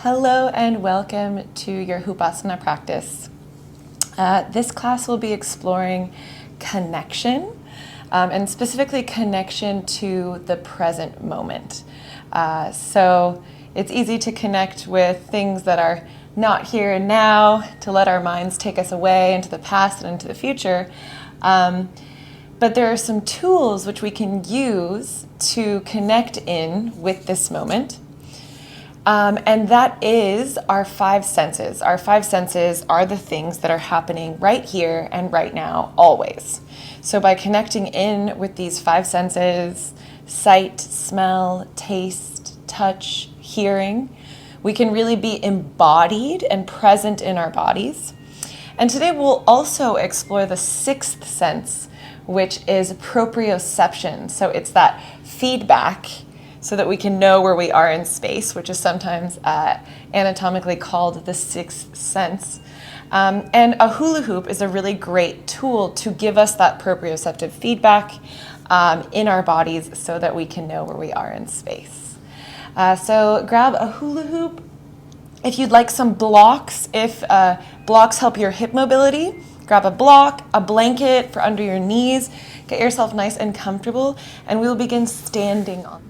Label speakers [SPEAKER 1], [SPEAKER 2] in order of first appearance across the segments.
[SPEAKER 1] Hello and welcome to your HoopAsana practice. This class will be exploring connection, and specifically connection to the present moment. So it's easy to connect with things that are not here and now, to let our minds take us away into the past and into the future. But there are some tools which we can use to connect in with this moment. And that is our five senses. Our five senses are the things that are happening right here and right now, always. So by connecting in with these five senses, sight, smell, taste, touch, hearing, we can really be embodied and present in our bodies. And today we'll also explore the sixth sense, which is proprioception. So it's that feedback so that we can know where we are in space, which is sometimes anatomically called the sixth sense. And a hula hoop is a really great tool to give us that proprioceptive feedback in our bodies so that we can know where we are in space. So grab a hula hoop. If you'd like some blocks, if blocks help your hip mobility, grab a block, a blanket for under your knees, get yourself nice and comfortable, and we'll begin standing on.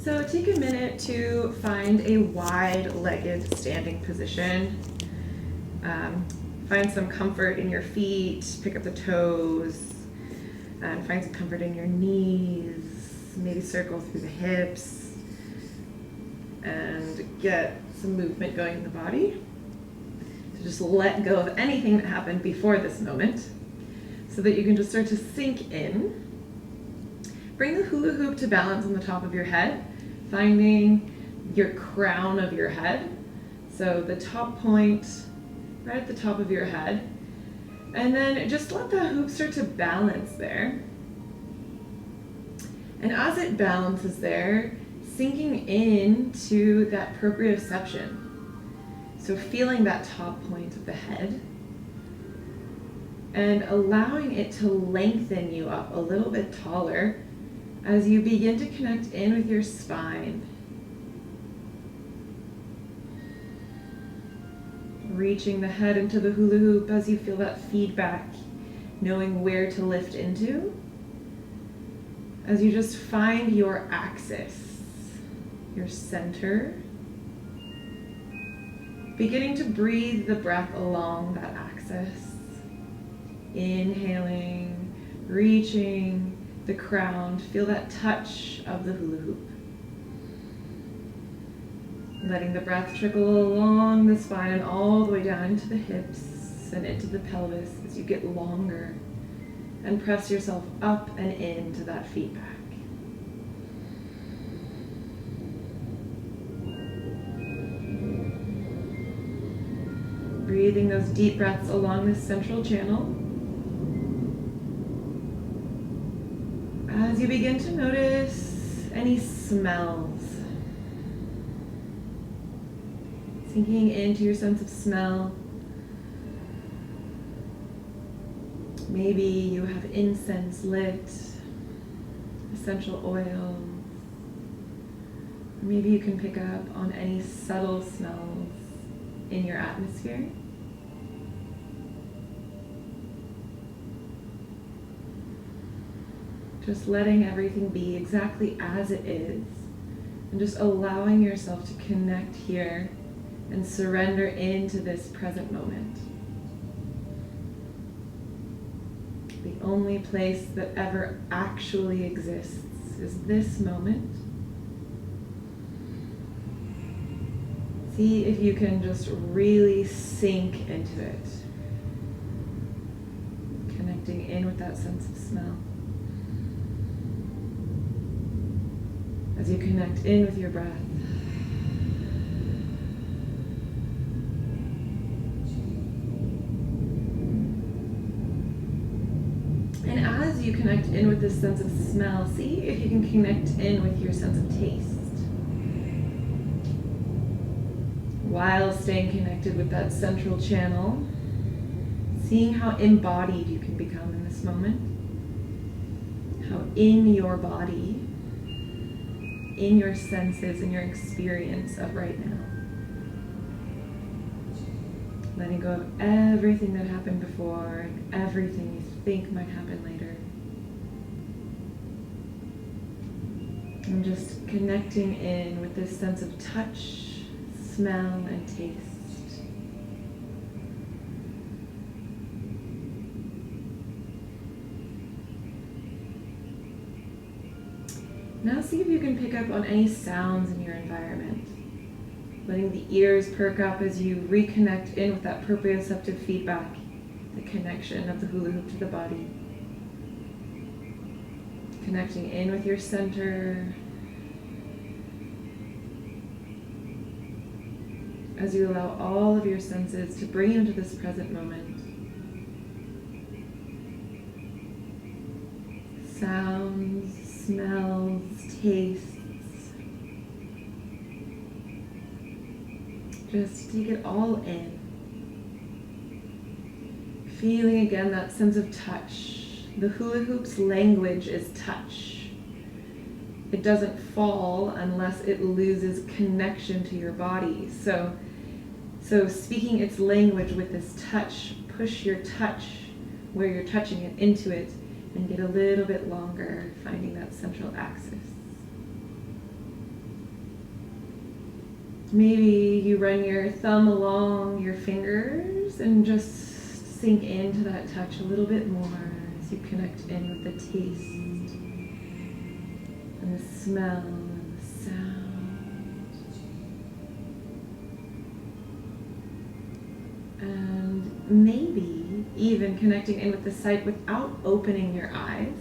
[SPEAKER 1] So take a minute to find a wide-legged standing position. Find some comfort in your feet, pick up the toes, and find some comfort in your knees, maybe circle through the hips, and get some movement going in the body. So just let go of anything that happened before this moment so that you can just start to sink in. Bring the hula hoop to balance on the top of your head, finding your crown of your head. So the top point right at the top of your head. And then just let the hoop start to balance there. And as it balances there, sinking into that proprioception. So feeling that top point of the head and allowing it to lengthen you up a little bit taller as you begin to connect in with your spine. Reaching the head into the hula hoop as you feel that feedback, knowing where to lift into. As you just find your axis, your center. Beginning to breathe the breath along that axis. Inhaling, reaching the crown, feel that touch of the hula hoop. Letting the breath trickle along the spine and all the way down into the hips and into the pelvis as you get longer and press yourself up and into that feedback. Breathing those deep breaths along this central channel. As you begin to notice any smells, sinking into your sense of smell. Maybe you have incense lit, essential oils. Or maybe you can pick up on any subtle smells in your atmosphere. Just letting everything be exactly as it is, and just allowing yourself to connect here and surrender into this present moment. The only place that ever actually exists is this moment. See if you can just really sink into it, connecting in with that sense of smell. As you connect in with your breath. And as you connect in with this sense of smell, see if you can connect in with your sense of taste. While staying connected with that central channel, seeing how embodied you can become in this moment. How in your body in your senses and your experience of right now. Letting go of everything that happened before and everything you think might happen later. And just connecting in with this sense of touch, smell, and taste. Now see if you can pick up on any sounds in your environment. Letting the ears perk up as you reconnect in with that proprioceptive feedback, the connection of the hula hoop to the body. Connecting in with your center. As you allow all of your senses to bring you into this present moment. Sounds, smells, tastes. Just take it all in. Feeling again that sense of touch. The hula hoop's language is touch. It doesn't fall unless it loses connection to your body. So speaking its language with this touch, push your touch where you're touching it into it and get a little bit longer, finding that central axis. Maybe you run your thumb along your fingers and just sink into that touch a little bit more as you connect in with the taste and the smell and the sound. And maybe even connecting in with the sight without opening your eyes.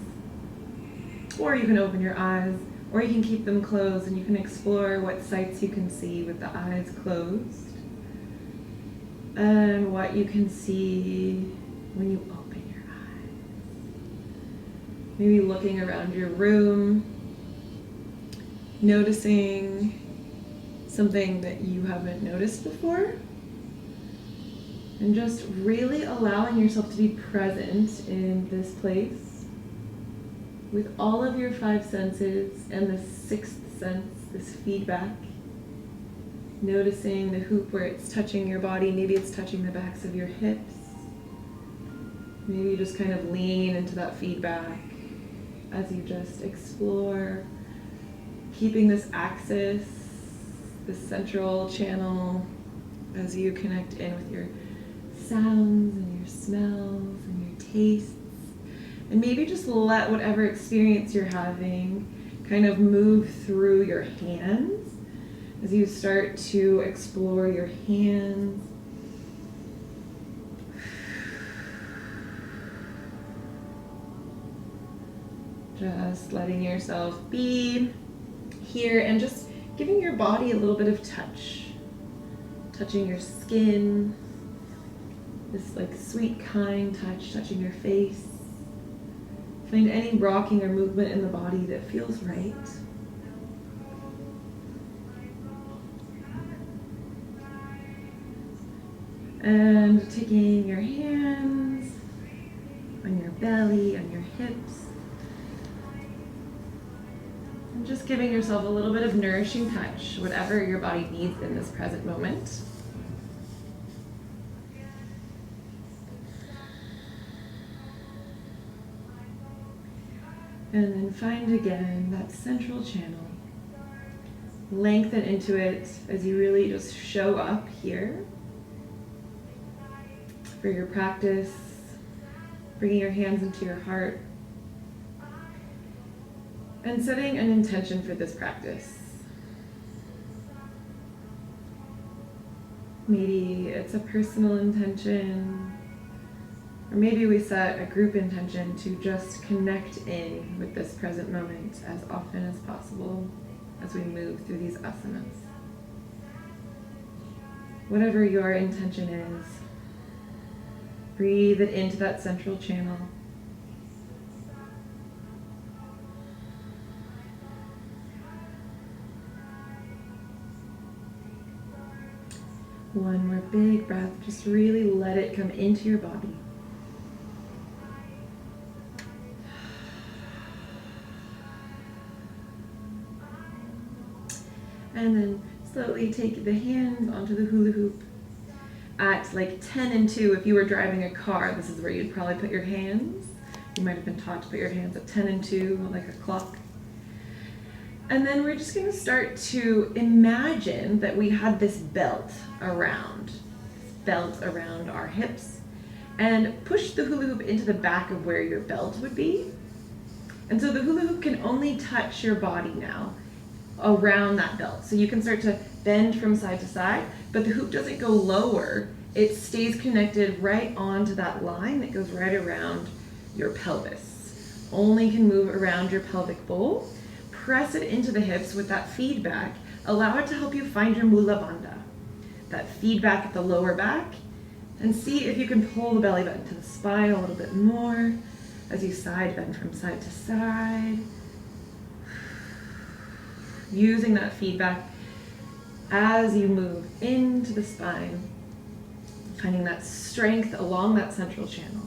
[SPEAKER 1] Or you can open your eyes, or you can keep them closed and you can explore what sights you can see with the eyes closed and what you can see when you open your eyes. Maybe looking around your room, noticing something that you haven't noticed before, and just really allowing yourself to be present in this place with all of your five senses and the sixth sense, this feedback. Noticing the hoop where it's touching your body. Maybe it's touching the backs of your hips. Maybe you just kind of lean into that feedback as you just explore, keeping this axis, this central channel, as you connect in with your sounds and your smells and your tastes. And maybe just let whatever experience you're having kind of move through your hands as you start to explore your hands. Just letting yourself be here and just giving your body a little bit of touch. Touching your skin, this like sweet, kind touch, touching your face. Find any rocking or movement in the body that feels right. And taking your hands on your belly, on your hips. And just giving yourself a little bit of nourishing touch, whatever your body needs in this present moment. And then find again that central channel. Lengthen into it as you really just show up here for your practice, bringing your hands into your heart, and setting an intention for this practice. Maybe it's a personal intention, or maybe we set a group intention to just connect in with this present moment as often as possible as we move through these asanas. Whatever your intention is, breathe it into that central channel. One more big breath, just really let it come into your body. And then slowly take the hands onto the hula hoop. At like 10 and 2, if you were driving a car, this is where you'd probably put your hands. You might have been taught to put your hands at 10 and 2, like a clock. And then we're just gonna start to imagine that we had this belt around our hips, and push the hula hoop into the back of where your belt would be. And so the hula hoop can only touch your body now around that belt. So you can start to bend from side to side, but the hoop doesn't go lower. It stays connected right onto that line that goes right around your pelvis. Only can move around your pelvic bowl. Press it into the hips with that feedback. Allow it to help you find your mula bandha. That feedback at the lower back, and see if you can pull the belly button to the spine a little bit more as you side bend from side to side. Using that feedback as you move into the spine, finding that strength along that central channel.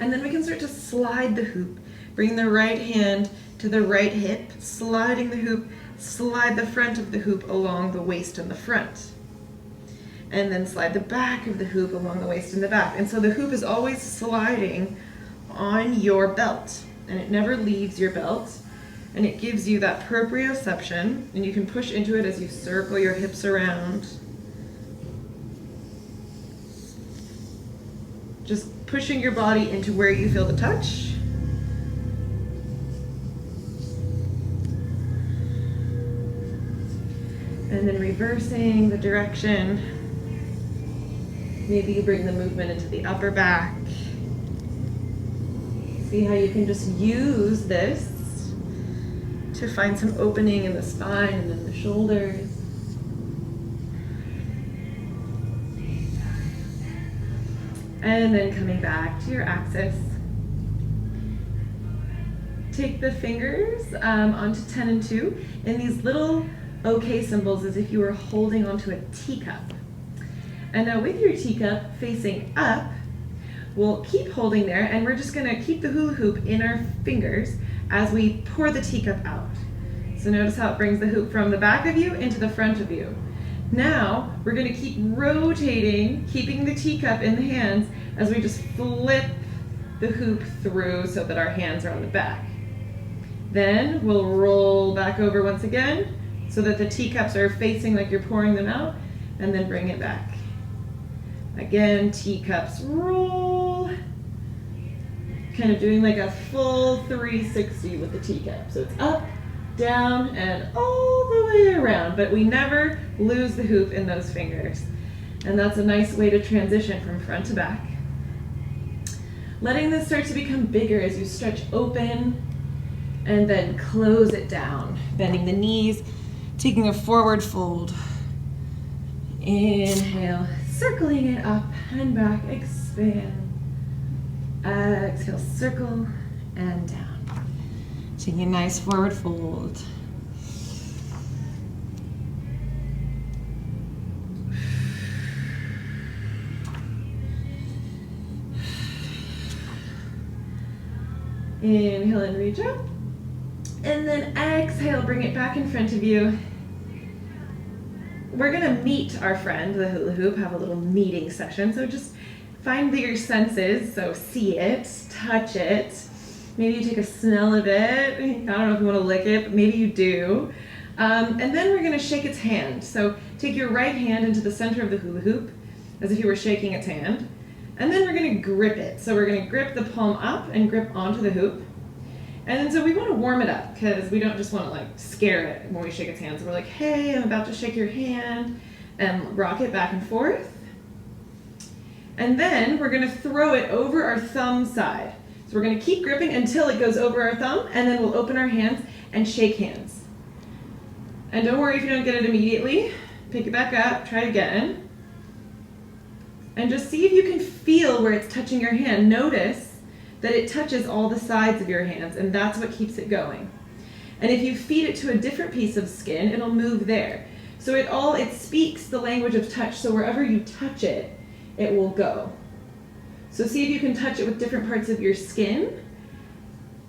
[SPEAKER 1] And then we can start to slide the hoop. Bring the right hand to the right hip, sliding the hoop, slide the front of the hoop along the waist and the front. And then slide the back of the hoop along the waist and the back. And so the hoop is always sliding on your belt, and it never leaves your belt. And it gives you that proprioception, and you can push into it as you circle your hips around. Just pushing your body into where you feel the touch. And then reversing the direction. Maybe you bring the movement into the upper back. See how you can just use this to find some opening in the spine and in the shoulders. And then coming back to your axis. Take the fingers onto 10 and 2 in these little OK symbols as if you were holding onto a teacup. And now with your teacup facing up, we'll keep holding there, and we're just gonna keep the hula hoop in our fingers as we pour the teacup out. So notice how it brings the hoop from the back of you into the front of you. Now, we're gonna keep rotating, keeping the teacup in the hands as we just flip the hoop through so that our hands are on the back. Then we'll roll back over once again so that the teacups are facing like you're pouring them out, and then bring it back. Again, teacups roll. Kind of doing like a full 360 with the teacup. So it's up, down, and all the way around, but we never lose the hoop in those fingers. And that's a nice way to transition from front to back. Letting this start to become bigger as you stretch open and then close it down. Bending the knees, taking a forward fold. Inhale, circling it up and back, expand. Exhale, circle and down. Taking a nice forward fold. Inhale and reach up. And then exhale, bring it back in front of you. We're gonna meet our friend, the hula hoop, have a little meeting session. So just find your senses, so see it, touch it. Maybe you take a smell of it. I don't know if you wanna lick it, but maybe you do. And then we're gonna shake its hand. So take your right hand into the center of the hula hoop, as if you were shaking its hand. And then we're gonna grip it. So we're gonna grip the palm up and grip onto the hoop. And then so we wanna warm it up, because we don't just wanna like scare it when we shake its hand. So we're like, hey, I'm about to shake your hand, and rock it back and forth. And then we're gonna throw it over our thumb side. So we're gonna keep gripping until it goes over our thumb, and then we'll open our hands and shake hands. And don't worry if you don't get it immediately. Pick it back up, try again. And just see if you can feel where it's touching your hand. Notice that it touches all the sides of your hands, and that's what keeps it going. And if you feed it to a different piece of skin, it'll move there. So it speaks the language of touch, so wherever you touch it, it will go. So see if you can touch it with different parts of your skin,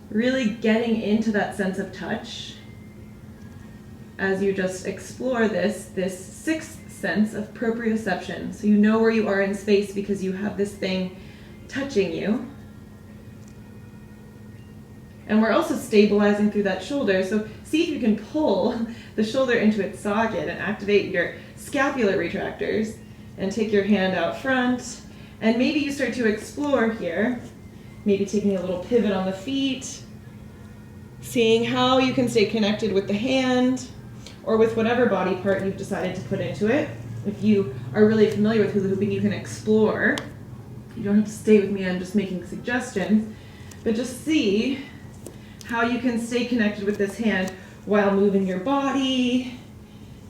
[SPEAKER 1] Really getting into that sense of touch as you just explore this sixth sense of proprioception. So you know where you are in space because you have this thing touching you. And we're also stabilizing through that shoulder. So see if you can pull the shoulder into its socket and activate your scapular retractors and take your hand out front. And maybe you start to explore here, maybe taking a little pivot on the feet, seeing how you can stay connected with the hand or with whatever body part you've decided to put into it. If you are really familiar with hula hooping, you can explore. You don't have to stay with me, I'm just making suggestions. But just see how you can stay connected with this hand while moving your body,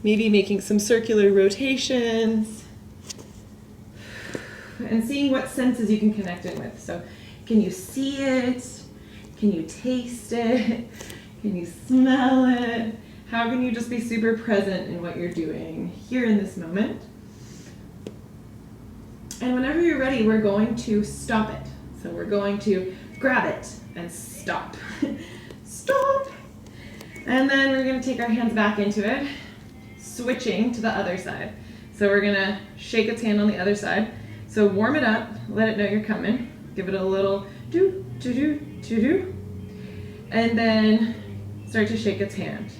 [SPEAKER 1] maybe making some circular rotations, and seeing what senses you can connect in with. So can you see it? Can you taste it? Can you smell it? How can you just be super present in what you're doing here in this moment? And whenever you're ready, we're going to stop it. So we're going to grab it and stop. Stop. And then we're going to take our hands back into it, switching to the other side. So we're going to shake its hand on the other side. So warm it up, let it know you're coming. Give it a little do, do, do, do, do. And then start to shake its hand.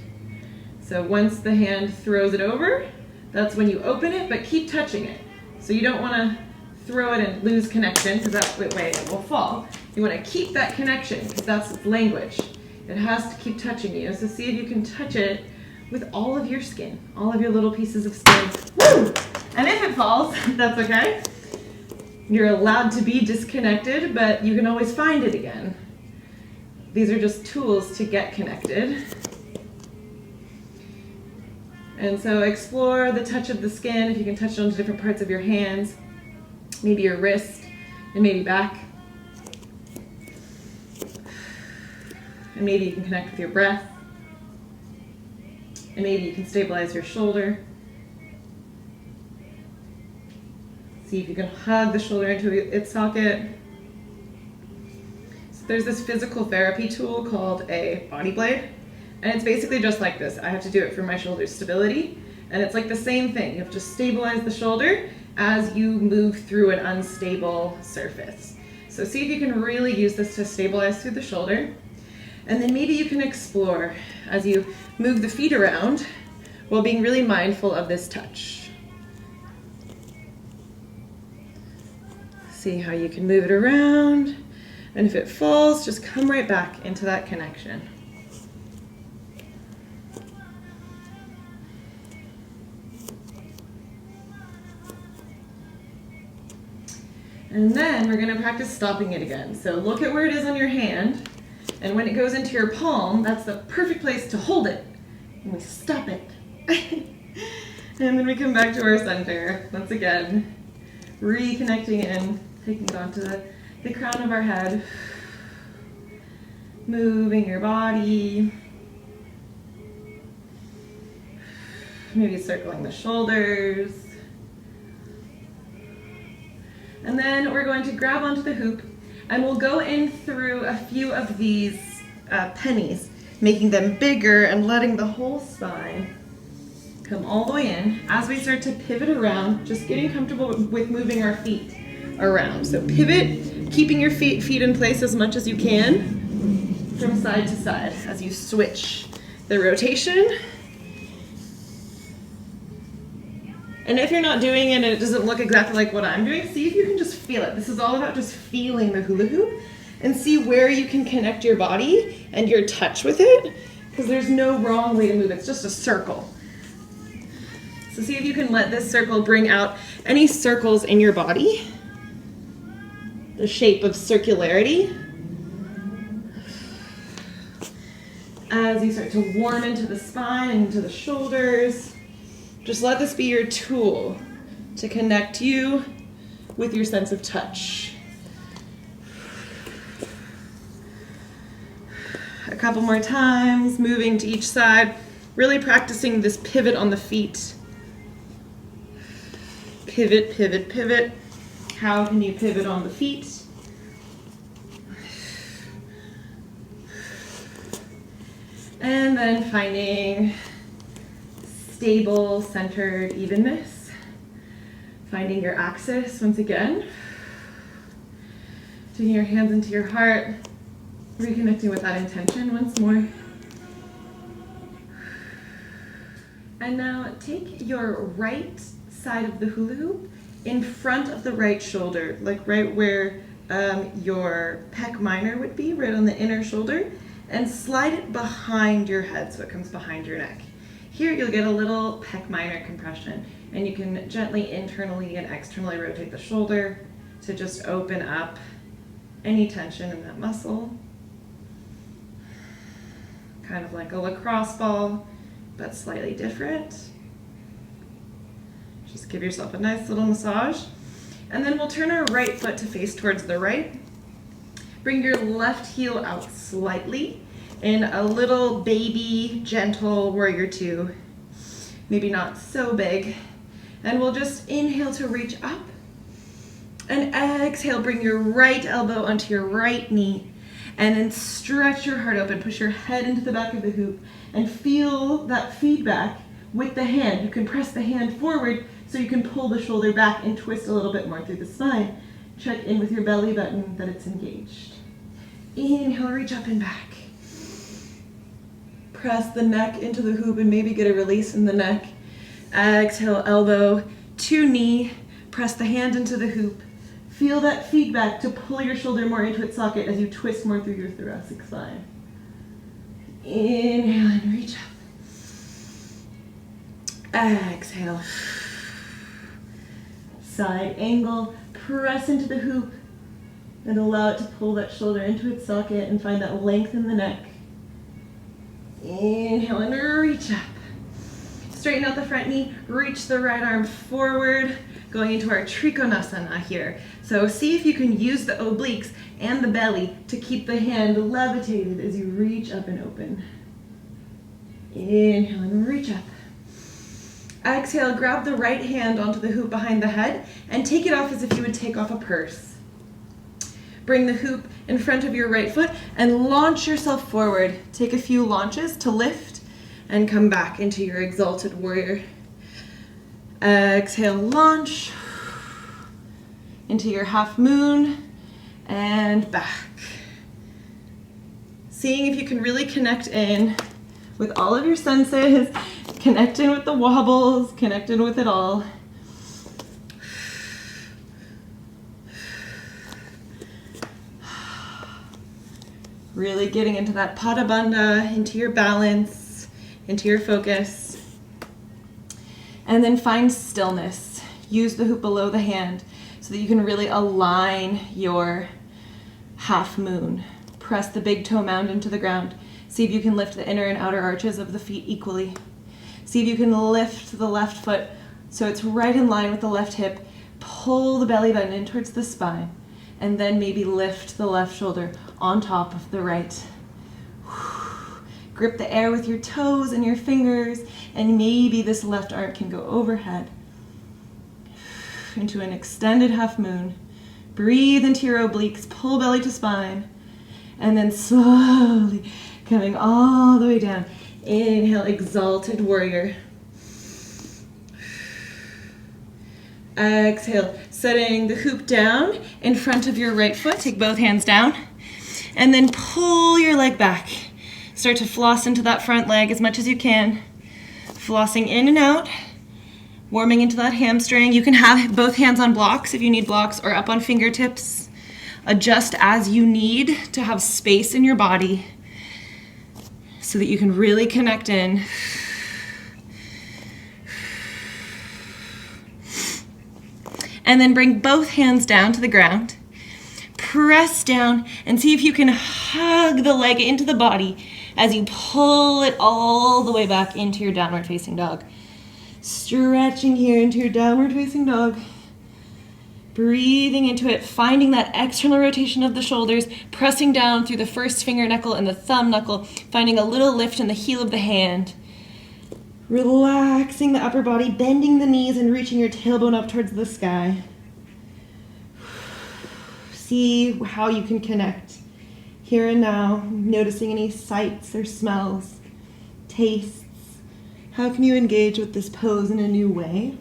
[SPEAKER 1] So once the hand throws it over, that's when you open it, but keep touching it. So you don't want to throw it and lose connection, because that way it will fall. You want to keep that connection, because that's its language. It has to keep touching you. So see if you can touch it with all of your skin, all of your little pieces of skin. Woo! And if it falls, that's okay. You're allowed to be disconnected, but you can always find it again. These are just tools to get connected. And so explore the touch of the skin, if you can touch it onto different parts of your hands, maybe your wrist, and maybe back. And maybe you can connect with your breath. And maybe you can stabilize your shoulder. See if you can hug the shoulder into its socket. So there's this physical therapy tool called a body blade. And it's basically just like this. I have to do it for my shoulder stability. And it's like the same thing. You have to stabilize the shoulder as you move through an unstable surface. So see if you can really use this to stabilize through the shoulder. And then maybe you can explore as you move the feet around while being really mindful of this touch. See how you can move it around. And if it falls, just come right back into that connection. And then we're going to practice stopping it again. So look at where it is on your hand, and when it goes into your palm, that's the perfect place to hold it. And we stop it. And then we come back to our center. Once again, reconnecting in, taking it onto the crown of our head, moving your body, maybe circling the shoulders. And then we're going to grab onto the hoop, and we'll go in through a few of these pennies, making them bigger and letting the whole spine come all the way in. As we start to pivot around, just getting comfortable with moving our feet around. So pivot, keeping your feet in place as much as you can from side to side as you switch the rotation. And if you're not doing it and it doesn't look exactly like what I'm doing, see if you can just feel it. This is all about just feeling the hula hoop and see where you can connect your body and your touch with it, because there's no wrong way to move. It's just a circle. So see if you can let this circle bring out any circles in your body, the shape of circularity. As you start to warm into the spine and into the shoulders, just let this be your tool to connect you with your sense of touch. A couple more times, moving to each side, really practicing this pivot on the feet. Pivot, pivot, pivot. How can you pivot on the feet? And then finding stable, centered evenness. Finding your axis once again. Taking your hands into your heart. Reconnecting with that intention once more. And now take your right side of the hula hoop in front of the right shoulder, like right where your pec minor would be, right on the inner shoulder, and slide it behind your head so it comes behind your neck. Here you'll get a little pec minor compression, and you can gently internally and externally rotate the shoulder to just open up any tension in that muscle. Kind of like a lacrosse ball, but slightly different. Just give yourself a nice little massage. And then we'll turn our right foot to face towards the right. Bring your left heel out slightly in a little baby, gentle warrior two. Maybe not so big. And we'll just inhale to reach up. And exhale, bring your right elbow onto your right knee. And then stretch your heart open, push your head into the back of the hoop, and feel that feedback with the hand. You can press the hand forward so you can pull the shoulder back and twist a little bit more through the spine. Check in with your belly button that it's engaged. Inhale, reach up and back. Press the neck into the hoop and maybe get a release in the neck. Exhale, elbow to knee. Press the hand into the hoop. Feel that feedback to pull your shoulder more into its socket as you twist more through your thoracic spine. Inhale and reach up. Exhale. Side angle. Press into the hoop and allow it to pull that shoulder into its socket and find that length in the neck. Inhale and reach up. Straighten out the front knee. Reach the right arm forward. Going into our Trikonasana here. So see if you can use the obliques and the belly to keep the hand levitated as you reach up and open. Inhale and reach up. Exhale, grab the right hand onto the hoop behind the head and take it off as if you would take off a purse. Bring the hoop in front of your right foot and launch yourself forward. Take a few launches to lift and come back into your Exalted Warrior. Exhale, launch into your half moon and back. Seeing if you can really connect in with all of your senses, connect in with the wobbles, connect in with it all. Really getting into that pada bandha, into your balance, into your focus. And then find stillness. Use the hoop below the hand so that you can really align your half moon. Press the big toe mound into the ground. See if you can lift the inner and outer arches of the feet equally. See if you can lift the left foot so it's right in line with the left hip. Pull the belly button in towards the spine. And then maybe lift the left shoulder on top of the right. Grip the air with your toes and your fingers, and maybe this left arm can go overhead into an extended half moon. Breathe into your obliques, pull belly to spine, and then slowly coming all the way down. Inhale, Exalted Warrior. Exhale, setting the hoop down in front of your right foot. Take both hands down, and then pull your leg back. Start to floss into that front leg as much as you can. Flossing in and out, warming into that hamstring. You can have both hands on blocks if you need blocks, or up on fingertips. Adjust as you need to have space in your body so that you can really connect in. And then bring both hands down to the ground. Press down and see if you can hug the leg into the body as you pull it all the way back into your downward facing dog. Stretching here into your downward facing dog. Breathing into it, finding that external rotation of the shoulders, pressing down through the first finger knuckle and the thumb knuckle, finding a little lift in the heel of the hand. Relaxing the upper body, bending the knees and reaching your tailbone up towards the sky. See how you can connect here and now, noticing any sights or smells. tastes? How can you engage with this pose in a new way?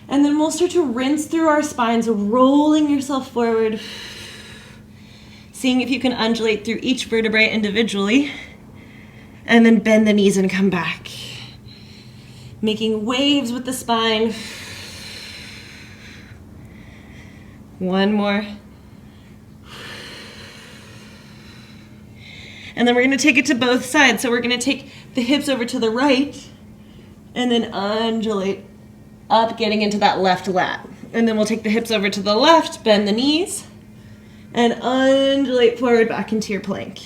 [SPEAKER 1] And then we'll start to rinse through our spines, rolling yourself forward, seeing if you can undulate through each vertebrae individually, and then bend the knees and come back. Making waves with the spine. One more. And then we're going to take it to both sides. So we're going to take the hips over to the right and then undulate up, getting into that left lat. And then we'll take the hips over to the left, bend the knees, and undulate forward back into your plank.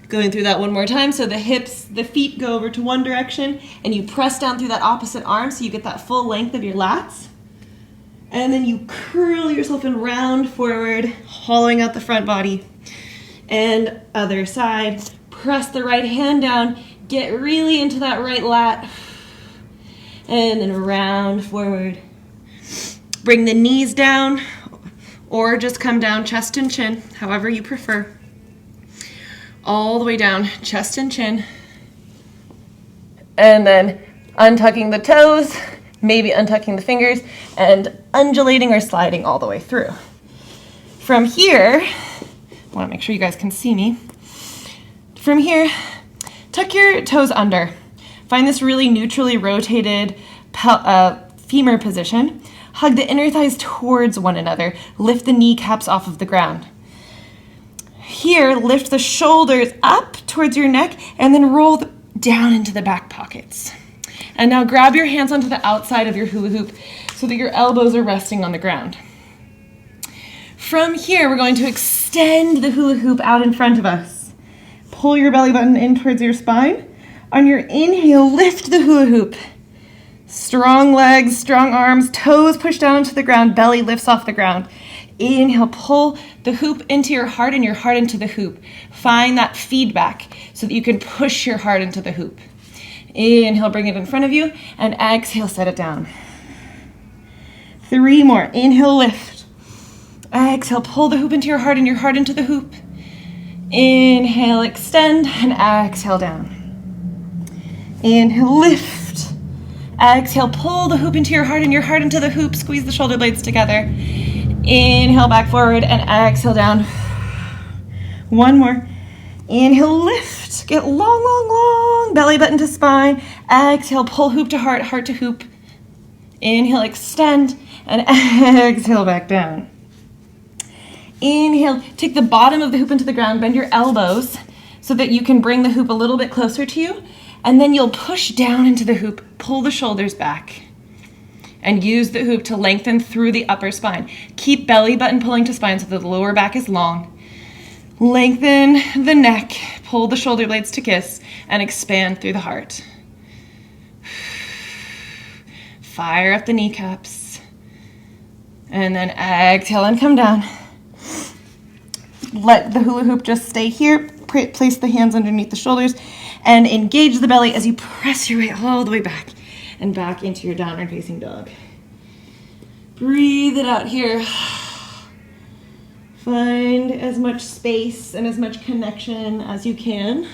[SPEAKER 1] Going through that one more time. So the feet go over to one direction, and you press down through that opposite arm so you get that full length of your lats. And then you curl yourself and round forward, hollowing out the front body. And other side, press the right hand down, get really into that right lat, and then round forward. Bring the knees down, or just come down chest and chin, however you prefer. All the way down, chest and chin. And then untucking the toes, maybe untucking the fingers, and undulating or sliding all the way through. From here, I want to make sure you guys can see me. From here, tuck your toes under. Find this really neutrally rotated femur position. Hug the inner thighs towards one another. Lift the kneecaps off of the ground. Here, lift the shoulders up towards your neck and then roll down into the back pockets. And now grab your hands onto the outside of your hula hoop so that your elbows are resting on the ground. From here, we're going to extend the hula hoop out in front of us. Pull your belly button in towards your spine. On your inhale, lift the hula hoop. Strong legs, strong arms, toes push down into the ground, belly lifts off the ground. Inhale, pull the hoop into your heart and your heart into the hoop. Find that feedback so that you can push your heart into the hoop. Inhale, bring it in front of you, and exhale, set it down. 3 more. Inhale, lift. Exhale, pull the hoop into your heart and your heart into the hoop. Inhale, extend, and exhale down. Inhale, lift. Exhale, pull the hoop into your heart and your heart into the hoop. Squeeze the shoulder blades together. Inhale, back forward, and exhale down. 1 more. Inhale, lift. Get long, long, long. Belly button to spine. Exhale, pull hoop to heart, heart to hoop. Inhale, extend, and exhale back down. Inhale, take the bottom of the hoop into the ground, bend your elbows so that you can bring the hoop a little bit closer to you, and then you'll push down into the hoop, pull the shoulders back, and use the hoop to lengthen through the upper spine. Keep belly button pulling to spine so that the lower back is long. Lengthen the neck, pull the shoulder blades to kiss, and expand through the heart. Fire up the kneecaps. And then exhale and come down. Let the hula hoop just stay here. Place the hands underneath the shoulders and engage the belly as you press your way all the way back and back into your downward facing dog. Breathe it out here. Find as much space and as much connection as you can.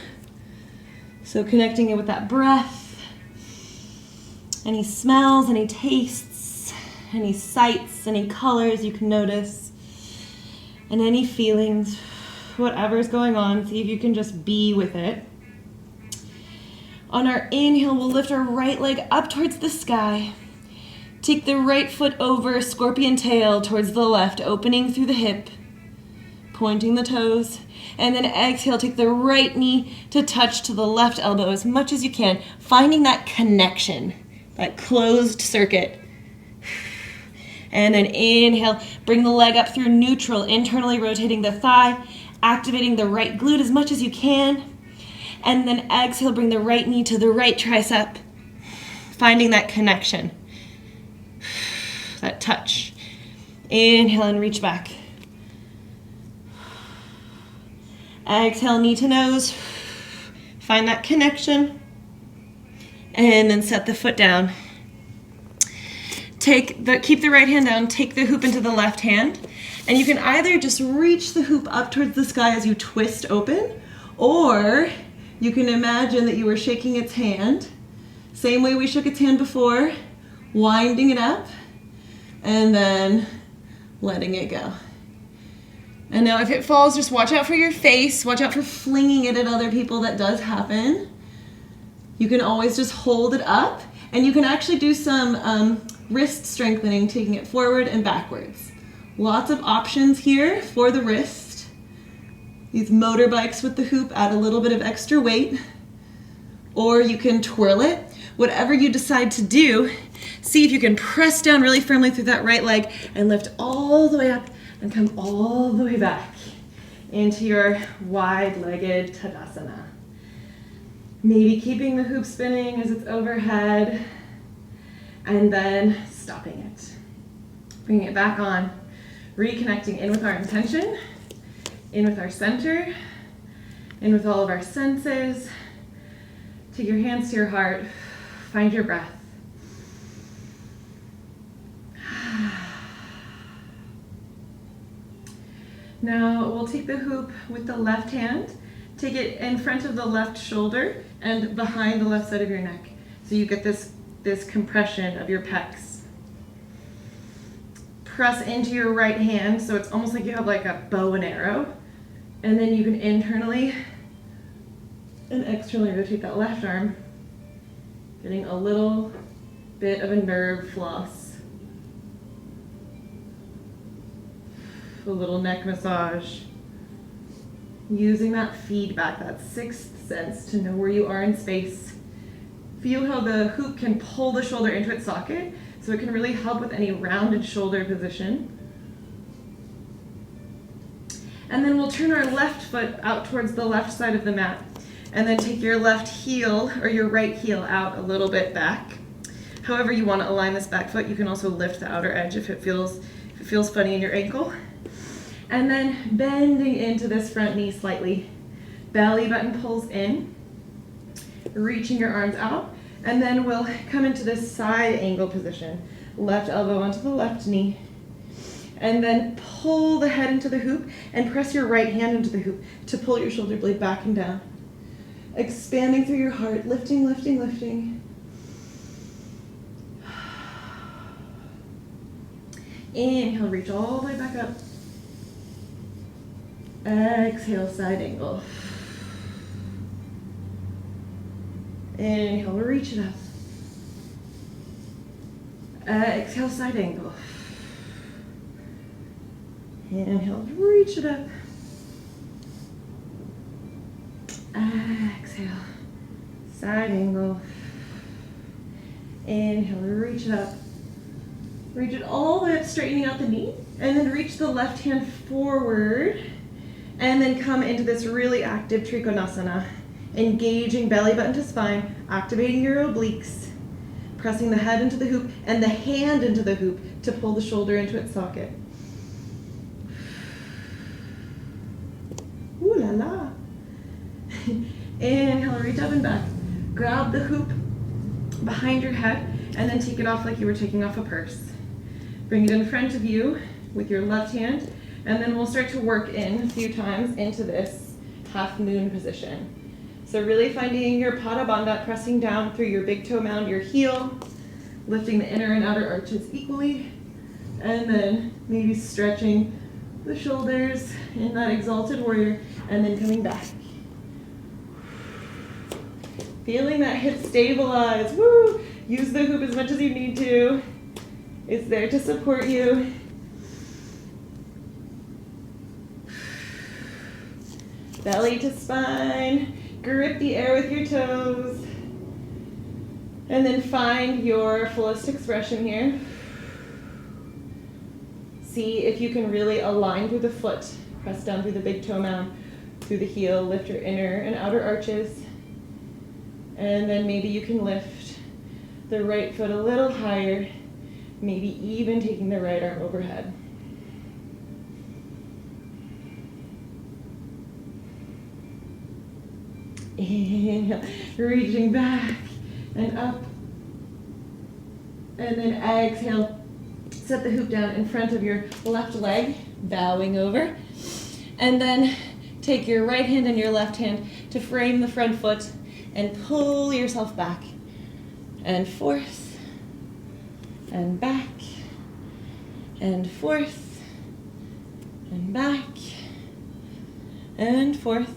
[SPEAKER 1] So connecting it with that breath, any smells, any tastes, any sights, any colors you can notice. And any feelings, whatever's going on, see if you can just be with it. On our inhale, we'll lift our right leg up towards the sky. Take the right foot over, scorpion tail towards the left, opening through the hip, pointing the toes. And then exhale, take the right knee to touch to the left elbow as much as you can, finding that connection, that closed circuit. And then inhale, bring the leg up through neutral, internally rotating the thigh, activating the right glute as much as you can. And then exhale, bring the right knee to the right tricep, finding that connection, that touch. Inhale and reach back. Exhale, knee to nose, find that connection. And then set the foot down. Keep the right hand down, take the hoop into the left hand, and you can either just reach the hoop up towards the sky as you twist open, or
[SPEAKER 2] you can imagine that you were shaking its hand, same way we shook its hand before, winding it up, and then letting it go. And now if it falls, just watch out for your face, watch out for flinging it at other people. That does happen. You can always just hold it up, and you can actually do some wrist strengthening, taking it forward and backwards. Lots of options here for the wrist. These motorbikes with the hoop add a little bit of extra weight, or you can twirl it. Whatever you decide to do, see if you can press down really firmly through that right leg and lift all the way up and come all the way back into your wide-legged Tadasana. Maybe keeping the hoop spinning as it's overhead, and then stopping it. Bringing it back on, reconnecting in with our intention, in with our center, in with all of our senses. Take your hands to your heart, find your breath. Now we'll take the hoop with the left hand, take it in front of the left shoulder and behind the left side of your neck. So you get this compression of your pecs. Press into your right hand, so it's almost like you have like a bow and arrow. And then you can internally and externally rotate that left arm, getting a little bit of a nerve floss. A little neck massage. Using that feedback, that sixth sense to know where you are in space. Feel how the hoop can pull the shoulder into its socket, so it can really help with any rounded shoulder position. And then we'll turn our left foot out towards the left side of the mat, and then take your left heel or your right heel out a little bit back. However you want to align this back foot, you can also lift the outer edge if it feels funny in your ankle. And then bending into this front knee slightly. Belly button pulls in, reaching your arms out, and then we'll come into this side angle position. Left elbow onto the left knee, and then pull the head into the hoop and press your right hand into the hoop to pull your shoulder blade back and down. Expanding through your heart, lifting, lifting, lifting. Inhale, reach all the way back up. Exhale, side angle. Inhale, reach it up. Exhale, side angle. Inhale, reach it up. Exhale, side angle. Inhale, reach it up. Reach it all the way up, straightening out the knee. And then reach the left hand forward. And then come into this really active Trikonasana. Engaging belly button to spine, activating your obliques, pressing the head into the hoop and the hand into the hoop to pull the shoulder into its socket. Ooh la la. Inhale, reach up and back. Grab the hoop behind your head and then take it off like you were taking off a purse. Bring it in front of you with your left hand, and then we'll start to work in a few times into this half moon position. So really finding your Pada Bandha, pressing down through your big toe mound, your heel, lifting the inner and outer arches equally, and then maybe stretching the shoulders in that Exalted Warrior, and then coming back. Feeling that hip stabilize, woo! Use the hoop as much as you need to. It's there to support you. Belly to spine. Grip the air with your toes. And then find your fullest expression here. See if you can really align through the foot. Press down through the big toe mound, through the heel, lift your inner and outer arches. And then maybe you can lift the right foot a little higher, maybe even taking the right arm overhead. Inhale, reaching back and up. And then exhale, set the hoop down in front of your left leg, bowing over. And then take your right hand and your left hand to frame the front foot and pull yourself back and forth and back and forth and back and forth.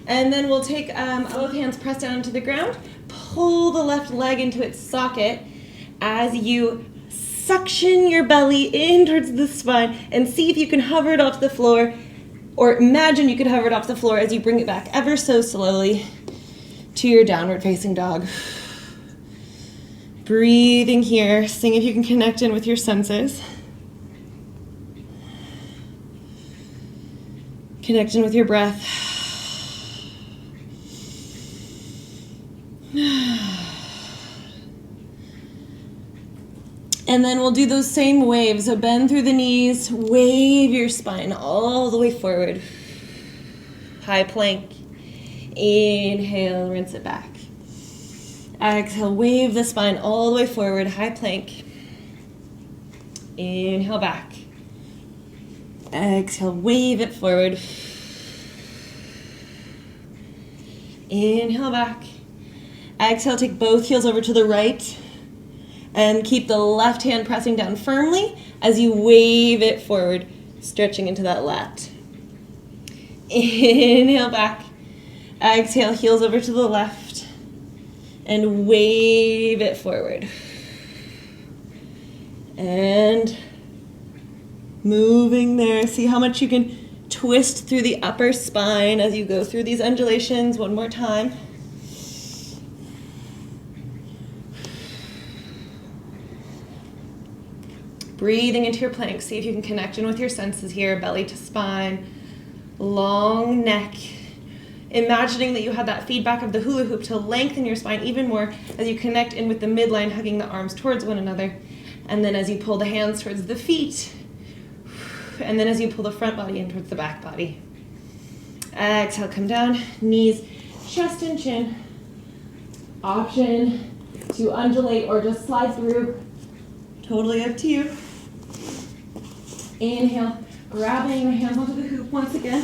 [SPEAKER 2] And then we'll take both hands pressed down into the ground, pull the left leg into its socket as you suction your belly in towards the spine, and see if you can hover it off the floor, or imagine you could hover it off the floor as you bring it back ever so slowly to your downward facing dog. Breathing here, seeing if you can connect in with your senses. Connect in with your breath. And then we'll do those same waves. So bend through the knees, wave your spine all the way forward. High plank. Inhale, rinse it back. Exhale, wave the spine all the way forward, high plank. Inhale, back. Exhale, wave it forward. Inhale, back. Exhale, take both heels over to the right. And keep the left hand pressing down firmly as you wave it forward, stretching into that lat. Inhale, back. Exhale, heels over to the left. And wave it forward. And moving there. See how much you can twist through the upper spine as you go through these undulations. One more time. Breathing into your plank. See if you can connect in with your senses here. Belly to spine. Long neck. Imagining that you have that feedback of the hula hoop to lengthen your spine even more as you connect in with the midline, hugging the arms towards one another. And then as you pull the hands towards the feet. And then as you pull the front body in towards the back body. Exhale, come down. Knees, chest and chin. Option to undulate or just slide through. Totally up to you. Inhale, grabbing the hands onto the hoop once again.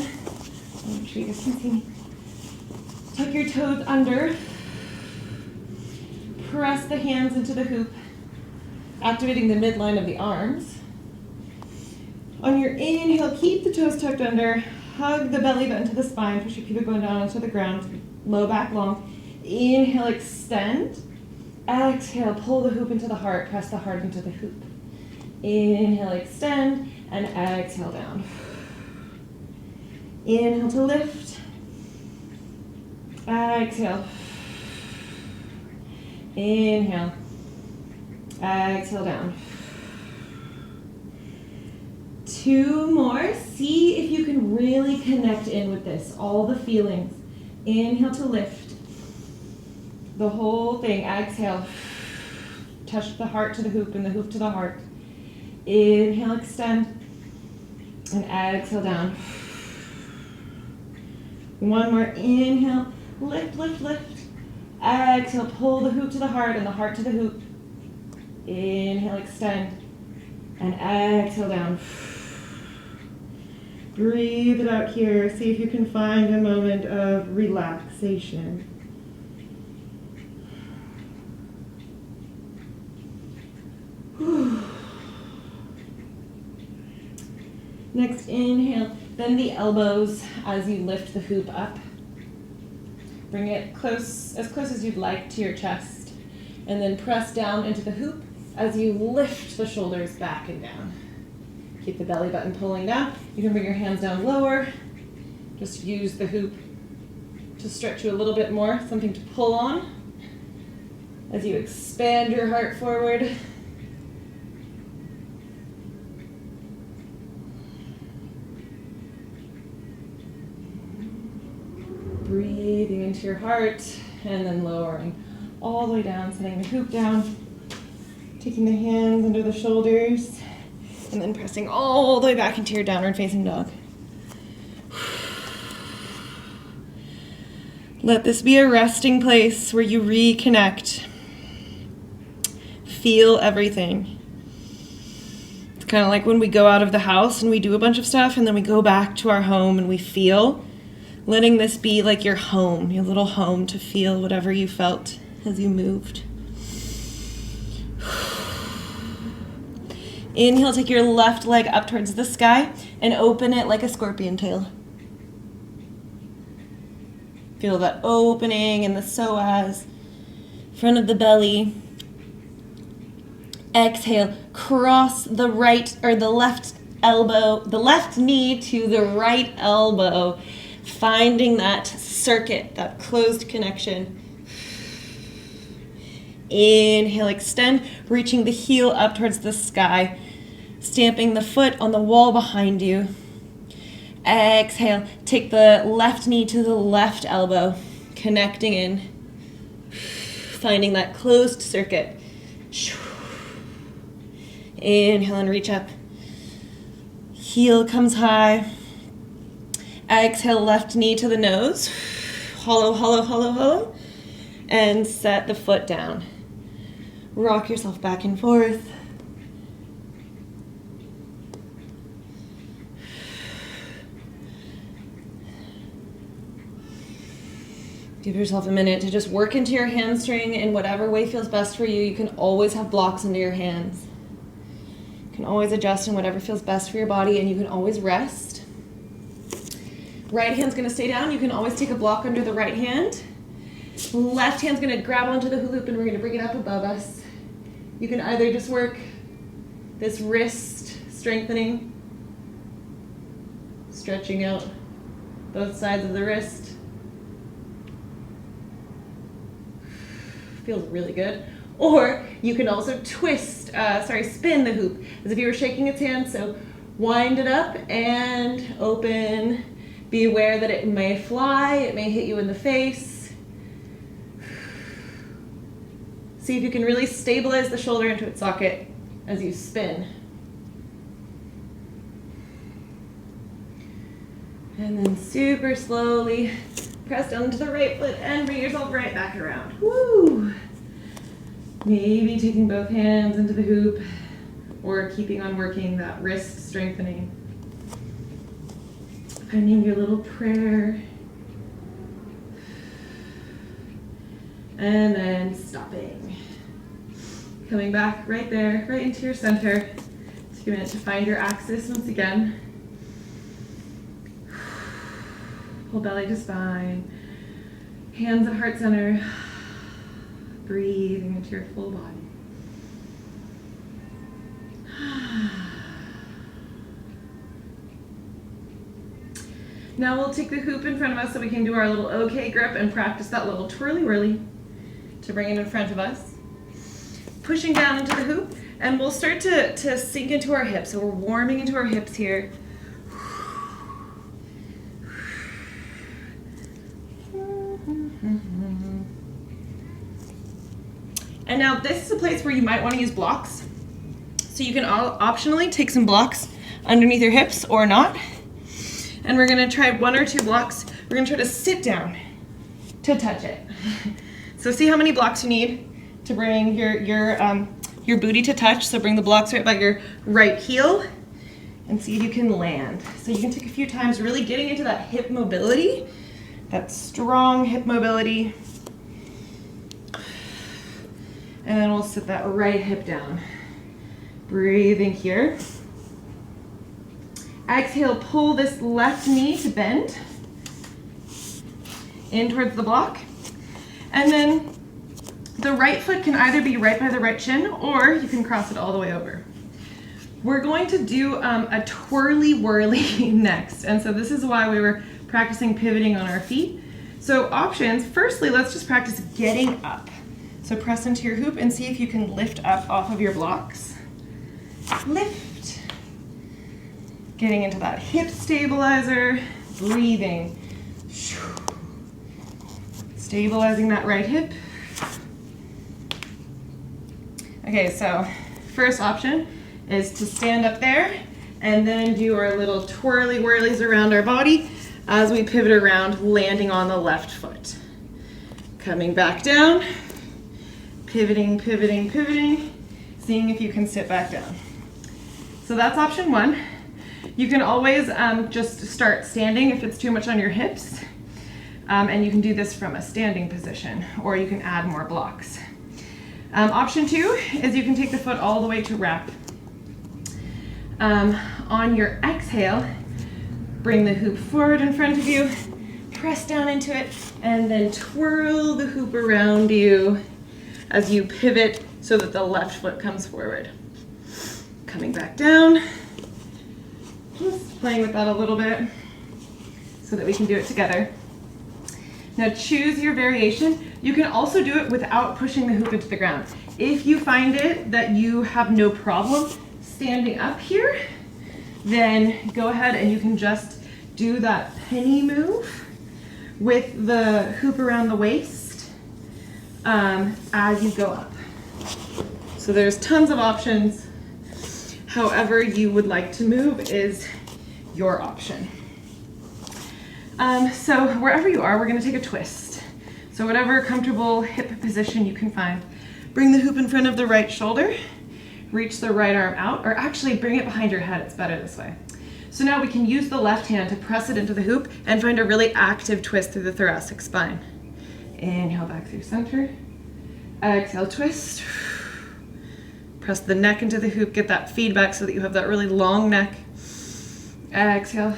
[SPEAKER 2] Make sure you guys can see me. Tuck your toes under. Press the hands into the hoop, activating the midline of the arms. On your inhale, keep the toes tucked under. Hug the belly button to the spine. Push your pubic bone down onto the ground. Low back long. Inhale, extend. Exhale, pull the hoop into the heart. Press the heart into the hoop. Inhale, extend. And exhale down. Inhale to lift. Exhale. Inhale. Exhale down. 2 more. See if you can really connect in with this. All the feelings. Inhale to lift. The whole thing. Exhale. Touch the heart to the hoop and the hoop to the heart. Inhale, extend. And exhale down. One more. Inhale. Lift, lift, lift. Exhale. Pull the hoop to the heart and the heart to the hoop. Inhale, extend. And exhale down. Breathe it out here. See if you can find a moment of relaxation. Next, inhale. Bend the elbows as you lift the hoop up. Bring it close, as close as you'd like to your chest. And then press down into the hoop as you lift the shoulders back and down. Keep the belly button pulling down. You can bring your hands down lower. Just use the hoop to stretch you a little bit more, something to pull on as you expand your heart forward. Breathing into your heart and then lowering all the way down, setting the hoop down, taking the hands under the shoulders, and then pressing all the way back into your downward facing dog. Let this be a resting place where you reconnect. Feel everything. It's kind of like when we go out of the house and we do a bunch of stuff and then we go back to our home and we feel. letting this be like your home, your little home, to feel whatever you felt as you moved. Inhale, take your left leg up towards the sky and open it like a scorpion tail. Feel that opening in the psoas, front of the belly. Exhale, cross the right or the left elbow, the left knee to the right elbow, finding that circuit, that closed connection. Inhale, extend, reaching the heel up towards the sky, stamping the foot on the wall behind you. Exhale, take the left knee to the left elbow, connecting in, finding that closed circuit. Inhale and reach up. Heel comes high. Exhale, left knee to the nose. Hollow, hollow, hollow, hollow. And set the foot down. Rock yourself back and forth. Give yourself a minute to just work into your hamstring in whatever way feels best for you. You can always have blocks under your hands. You can always adjust in whatever feels best for your body, and you can always rest. Right hand's gonna stay down. You can always take a block under the right hand. Left hand's gonna grab onto the hula hoop and we're gonna bring it up above us. You can either just work this wrist strengthening, stretching out both sides of the wrist. Feels really good. Or you can also spin the hoop as if you were shaking its hand. So wind it up and open. Be aware that it may fly, it may hit you in the face. See if you can really stabilize the shoulder into its socket as you spin. And then super slowly press down to the right foot and bring yourself right back around. Woo! Maybe taking both hands into the hoop or keeping on working that wrist strengthening. Finding your little prayer. And then stopping. Coming back right there, right into your center. Take a minute to find your axis once again. Pull belly to spine. Hands at heart center. Breathing into your full body. Now we'll take the hoop in front of us so we can do our little OK grip and practice that little twirly whirly to bring it in front of us. Pushing down into the hoop, and we'll start to sink into our hips. So we're warming into our hips here. And now this is a place where you might want to use blocks. So you can optionally take some blocks underneath your hips or not. And we're gonna try 1 or 2 blocks. We're gonna try to sit down to touch it. So see how many blocks you need to bring your booty to touch. So bring the blocks right by your right heel and see if you can land. So you can take a few times, really getting into that hip mobility, that strong hip mobility. And then we'll sit that right hip down. Breathing here. Exhale, pull this left knee to bend in towards the block. And then the right foot can either be right by the right shin or you can cross it all the way over. We're going to do a twirly whirly next. And so this is why we were practicing pivoting on our feet. So options, firstly, let's just practice getting up. So press into your hoop and see if you can lift up off of your blocks. Lift. Getting into that hip stabilizer, breathing. Stabilizing that right hip. Okay, so first option is to stand up there and then do our little twirly whirlies around our body as we pivot around, landing on the left foot. Coming back down, pivoting, pivoting, pivoting, seeing if you can sit back down. So that's option 1. You can always just start standing if it's too much on your hips.
[SPEAKER 1] And you can do this from a standing position, or you can add more blocks. Option 2 is you can take the foot all the way to wrap. On your exhale, bring the hoop forward in front of you, press down into it, and then twirl the hoop around you as you pivot so that the left foot comes forward. Coming back down, just playing with that a little bit so that we can do it together. Now choose your variation. You can also do it without pushing the hoop into the ground. If you find it that you have no problem standing up here, then go ahead and you can just do that penny move with the hoop around the waist as you go up. So there's tons of options. However you would like to move is your option. So wherever you are, we're going to take a twist. So whatever comfortable hip position you can find. Bring the hoop in front of the right shoulder. Reach the right arm out, or actually bring it behind your head. It's better this way. So now we can use the left hand to press it into the hoop and find a really active twist through the thoracic spine. Inhale back through center. Exhale, twist. Press the neck into the hoop, get that feedback so that you have that really long neck. Exhale.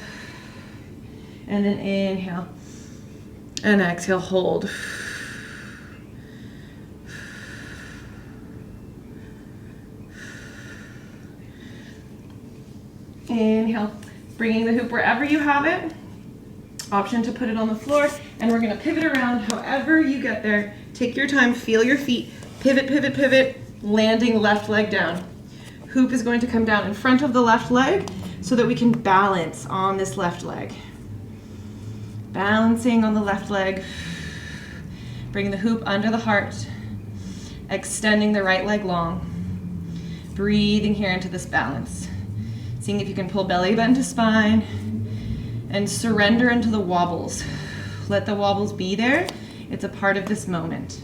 [SPEAKER 1] And then inhale. And exhale, hold. Inhale, bringing the hoop wherever you have it. Option to put it on the floor, and we're gonna pivot around however you get there. Take your time, feel your feet, pivot, pivot, pivot, landing left leg down. Hoop is going to come down in front of the left leg so that we can balance on this left leg. Balancing on the left leg. Bring the hoop under the heart, extending the right leg long. Breathing here into this balance. Seeing if you can pull belly bend to spine and surrender into the wobbles. Let the wobbles be there. It's a part of this moment.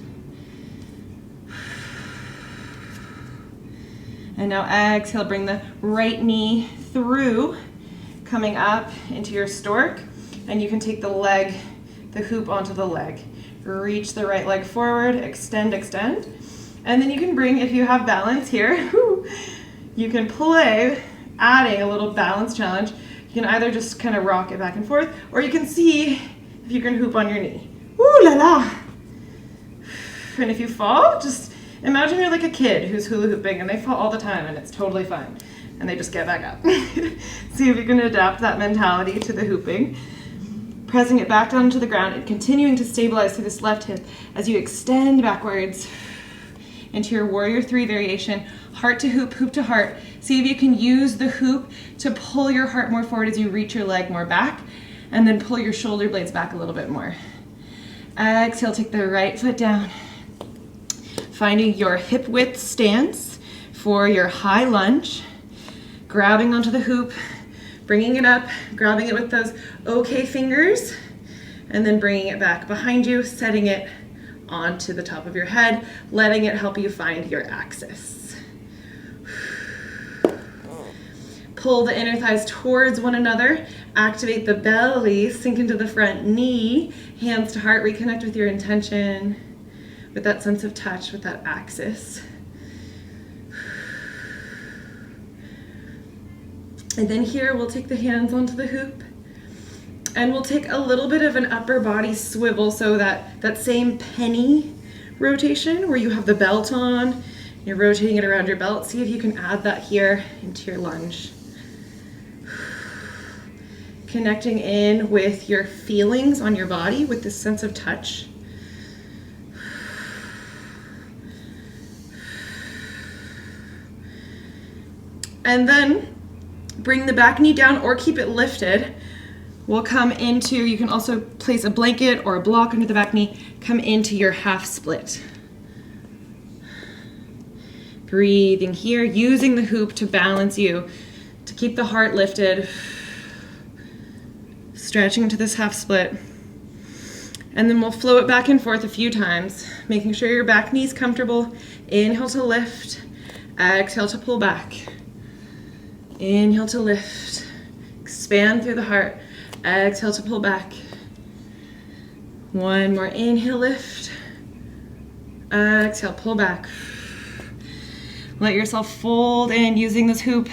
[SPEAKER 1] And now exhale, bring the right knee through, coming up into your stork, and you can take the leg, the hoop onto the leg. Reach the right leg forward, extend, extend. And then you can bring, if you have balance here, you can play adding a little balance challenge. You can either just kind of rock it back and forth, or you can see if you can hoop on your knee. Woo la la! And if you fall, just imagine you're like a kid who's hula hooping and they fall all the time and it's totally fine. And they just get back up. See if you can adapt that mentality to the hooping. Pressing it back down to the ground and continuing to stabilize through this left hip as you extend backwards into your Warrior 3 variation. Heart to hoop, hoop to heart. See if you can use the hoop to pull your heart more forward as you reach your leg more back, and then pull your shoulder blades back a little bit more. Exhale, take the right foot down. Finding your hip width stance for your high lunge. Grabbing onto the hoop, bringing it up, grabbing it with those OK fingers, and then bringing it back behind you, setting it onto the top of your head, letting it help you find your axis. Pull the inner thighs towards one another, activate the belly, sink into the front knee, hands to heart, reconnect with your intention, with that sense of touch, with that axis. And then here we'll take the hands onto the hoop, and we'll take a little bit of an upper body swivel, so that same penny rotation where you have the belt on, you're rotating it around your belt. See if you can add that here into your lunge. Connecting in with your feelings on your body with this sense of touch. And then bring the back knee down or keep it lifted. We'll come into, you can also place a blanket or a block under the back knee, come into your half split. Breathing here, using the hoop to balance you, to keep the heart lifted. Stretching into this half split. And then we'll flow it back and forth a few times, making sure your back knee's comfortable. Inhale to lift, exhale to pull back. Inhale to lift, expand through the heart, exhale to pull back.
[SPEAKER 2] One more, inhale, lift. Exhale, pull back. Let yourself fold in using this hoop.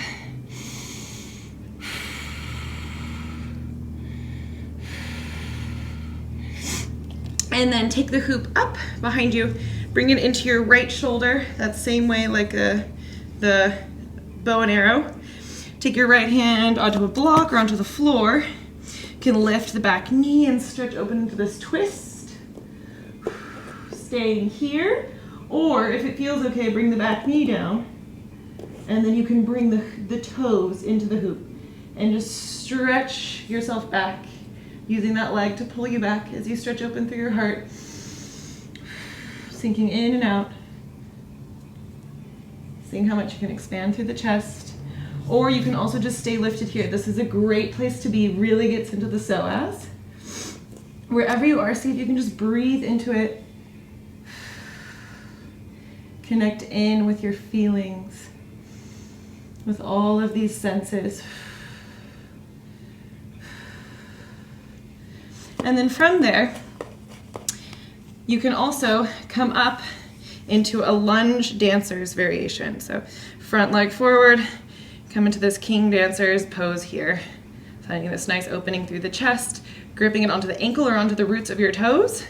[SPEAKER 2] And then take the hoop up behind you, bring it into your right shoulder, that same way like the bow and arrow. Take your right hand onto a block or onto the floor. You can lift the back knee and stretch open into this twist. Staying here, or if it feels okay, bring the back knee down. And then you can bring the toes into the hoop and just stretch yourself back, using that leg to pull you back as you stretch open through your heart. Sinking in and out. Seeing how much you can expand through the chest. Or you can also just stay lifted here. This is a great place to be, really gets into the psoas. Wherever you are, see if you can just breathe into it. Connect in with your feelings, with all of these senses. And then from there, you can also come up into a lunge dancer's variation. So front leg forward, come into this king dancer's pose here. Finding this nice opening through the chest, gripping it onto the ankle or onto the roots of your toes,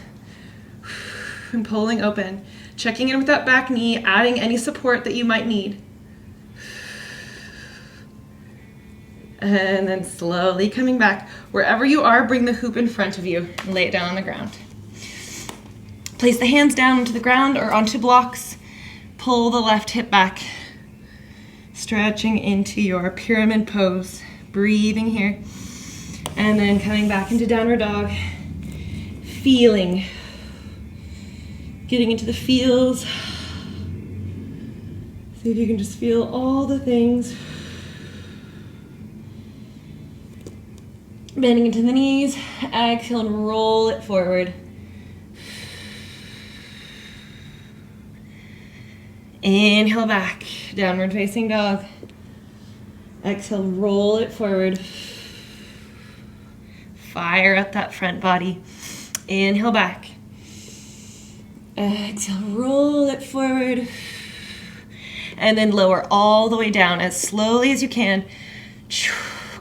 [SPEAKER 2] and pulling open. Checking in with that back knee, adding any support that you might need. And then slowly coming back. Wherever you are, bring the hoop in front of you and lay it down on the ground. Place the hands down onto the ground or onto blocks. Pull the left hip back. Stretching into your pyramid pose. Breathing here. And then coming back into downward dog. Feeling. Getting into the feels. See if you can just feel all the things. Bending into the knees, exhale and roll it forward. Inhale back, downward facing dog. Exhale, roll it forward. Fire up that front body. Inhale back. Exhale, roll it forward. And then lower all the way down as slowly as you can.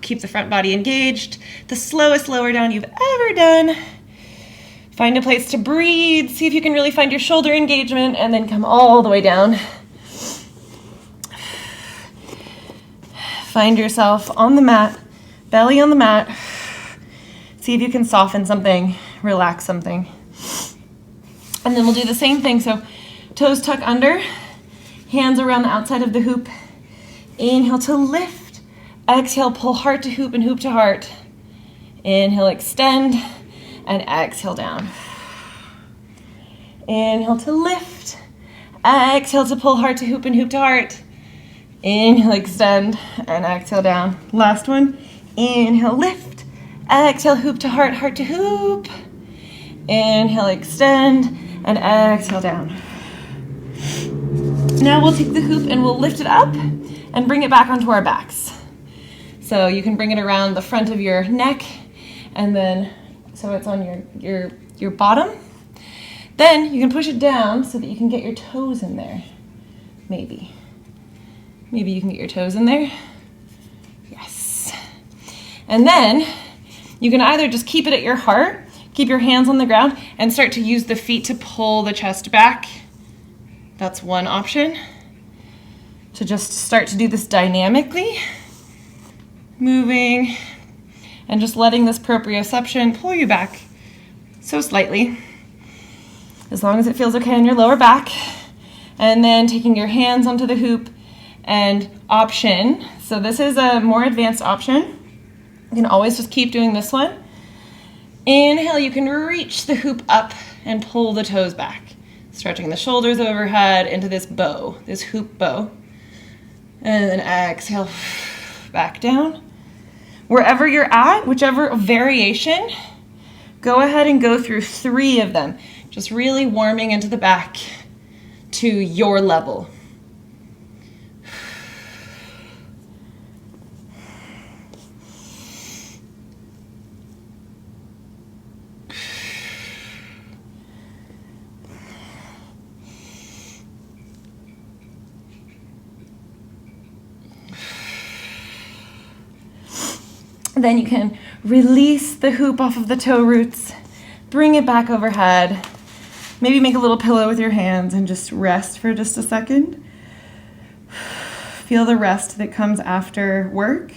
[SPEAKER 2] Keep the front body engaged. The slowest lower down you've ever done. Find a place to breathe. See if you can really find your shoulder engagement and then come all the way down. Find yourself on the mat, belly on the mat. See if you can soften something, relax something. And then we'll do the same thing. So toes tuck under, hands around the outside of the hoop. Inhale to lift. Exhale, pull heart to hoop and hoop to heart. Inhale, extend, and exhale down. Inhale to lift. Exhale to pull heart to hoop and hoop to heart. Inhale, extend, and exhale down. Last one. Inhale, lift. Exhale, hoop to heart, heart to hoop. Inhale, extend, and exhale down. Now we'll take the hoop and we'll lift it up and bring it back onto our backs. So you can bring it around the front of your neck and then so it's on your bottom. Then you can push it down so that you can get your toes in there. Maybe you can get your toes in there. Yes. And then you can either just keep it at your heart, keep your hands on the ground, and start to use the feet to pull the chest back. That's one option. To just start to do this dynamically. Moving and just letting this proprioception pull you back so slightly, as long as it feels okay on your lower back. And then taking your hands onto the hoop and option. So this is a more advanced option. You can always just keep doing this one. Inhale, you can reach the hoop up and pull the toes back, stretching the shoulders overhead into this bow, this hoop bow. And then exhale, back down. Wherever you're at, whichever variation, go ahead and go through 3 of them. Just really warming into the back to your level.
[SPEAKER 1] Then you can release the hoop off of the toe roots, bring it back overhead. Maybe make a little pillow with your hands and just rest for just a second. Feel the rest that comes after work.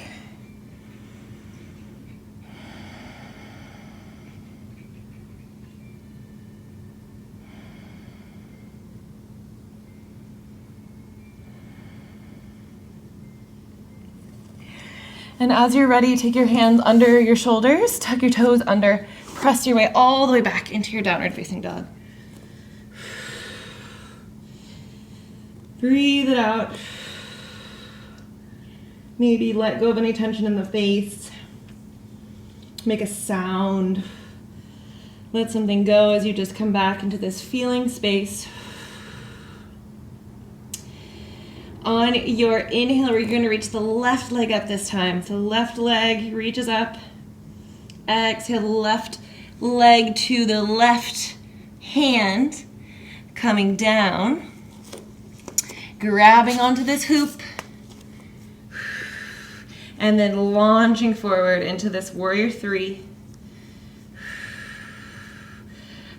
[SPEAKER 1] And as you're ready, take your hands under your shoulders, tuck your toes under, press your way all the way back into your downward facing dog. Breathe it out. Maybe let go of any tension in the face. Make a sound. Let something go as you just come back into this feeling space. On your inhale, we're going to reach the left leg up this time. So left leg reaches up. Exhale, left leg to the left hand, coming down. Grabbing onto this hoop. And then launching forward into this warrior three.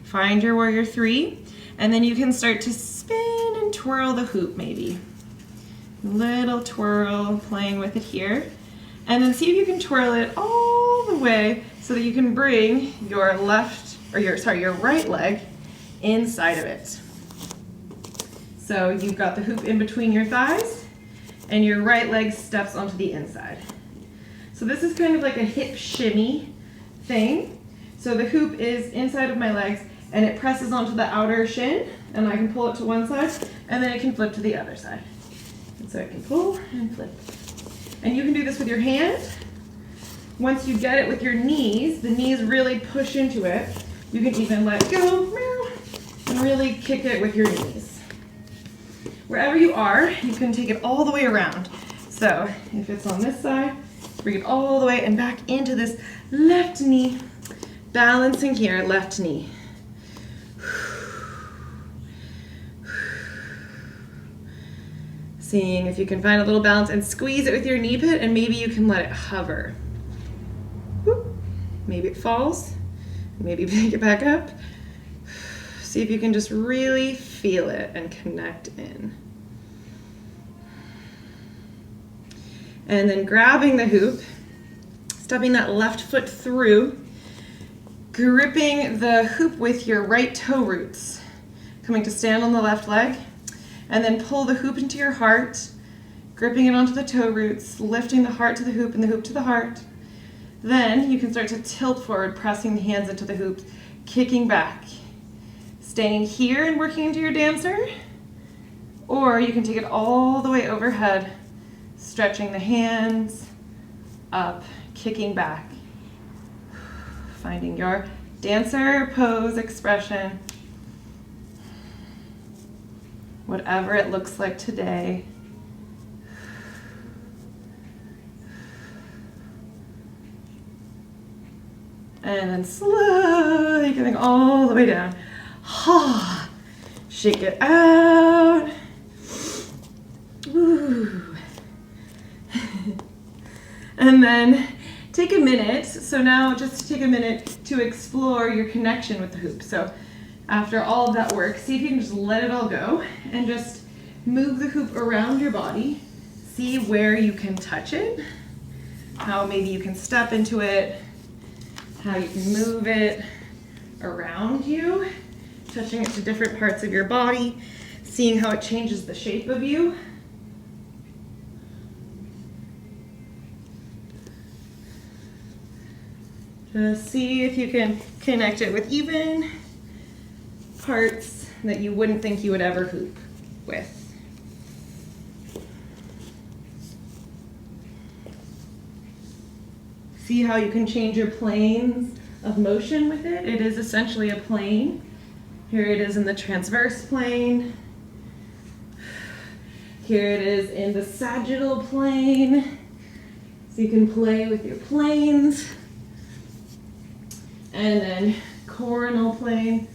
[SPEAKER 1] Find your warrior three. And then you can start to spin and twirl the hoop maybe. Little twirl, playing with it here. And then see if you can twirl it all the way so that you can bring your your right leg inside of it. So you've got the hoop in between your thighs and your right leg steps onto the inside. So this is kind of like a hip shimmy thing. So the hoop is inside of my legs and it presses onto the outer shin and I can pull it to one side and then it can flip to the other side. So I can pull and flip. And you can do this with your hand. Once you get it with your knees, the knees really push into it. You can even let go and really kick it with your knees. Wherever you are, you can take it all the way around. So if it's on this side, bring it all the way and back into this left knee. Balancing here, left knee. Seeing if you can find a little balance and squeeze it with your knee pit and maybe you can let it hover. Whoop. Maybe it falls, maybe pick it back up. See if you can just really feel it and connect in. And then grabbing the hoop, stepping that left foot through, gripping the hoop with your right toe roots, coming to stand on the left leg. And then pull the hoop into your heart, gripping it onto the toe roots, lifting the heart to the hoop and the hoop to the heart. Then you can start to tilt forward, pressing the hands into the hoops, kicking back. Staying here and working into your dancer, or you can take it all the way overhead, stretching the hands up, kicking back. Finding your dancer pose expression. Whatever it looks like today. And then slowly getting all the way down. Shake it out. Ooh. And then take a minute. So now just take a minute to explore your connection with the hoop. So after all of that work, see if you can just let it all go and just move the hoop around your body. See where you can touch it, how maybe you can step into it, how you can move it around you, touching it to different parts of your body, seeing how it changes the shape of you. Just see if you can connect it with even parts that you wouldn't think you would ever hoop with. See how you can change your planes of motion with it. It is essentially a plane. Here it is in the transverse plane. Here it is in the sagittal plane. So you can play with your planes. And then coronal plane.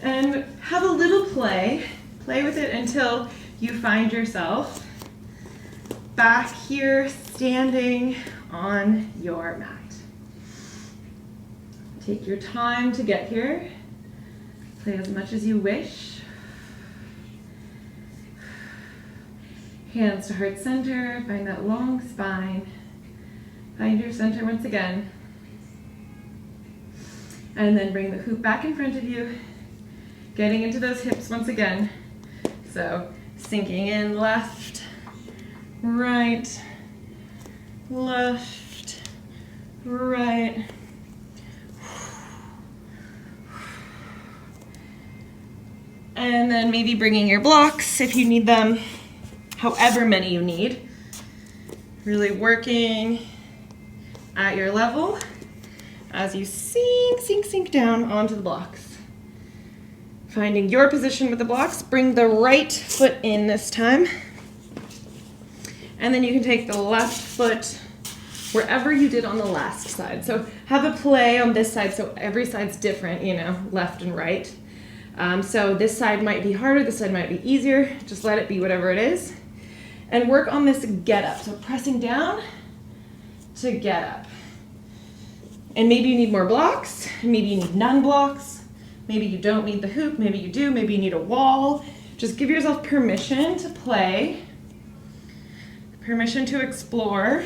[SPEAKER 1] And have a little play with it until you find yourself
[SPEAKER 2] back here, standing on your mat. Take your time to get here. Play as much as you wish. Hands to heart center, find that long spine. Find your center once again. And then bring the hoop back in front of you, getting into those hips once again. So sinking in left, right, left, right. And then maybe bringing your blocks if you need them, however many you need. Really working at your level as you sink down onto the blocks. Finding your position with the blocks, bring the right foot in this time. And then you can take the left foot wherever you did on the last side. So have a play on this side, so every side's different, you know, left and right. So this side might be harder, this side might be easier. Just let it be whatever it is. And work on this get up. So pressing down to get up. And maybe you need more blocks, maybe you need none blocks, maybe you don't need the hoop, maybe you do, maybe you need a wall. Just give yourself permission to play, permission to explore,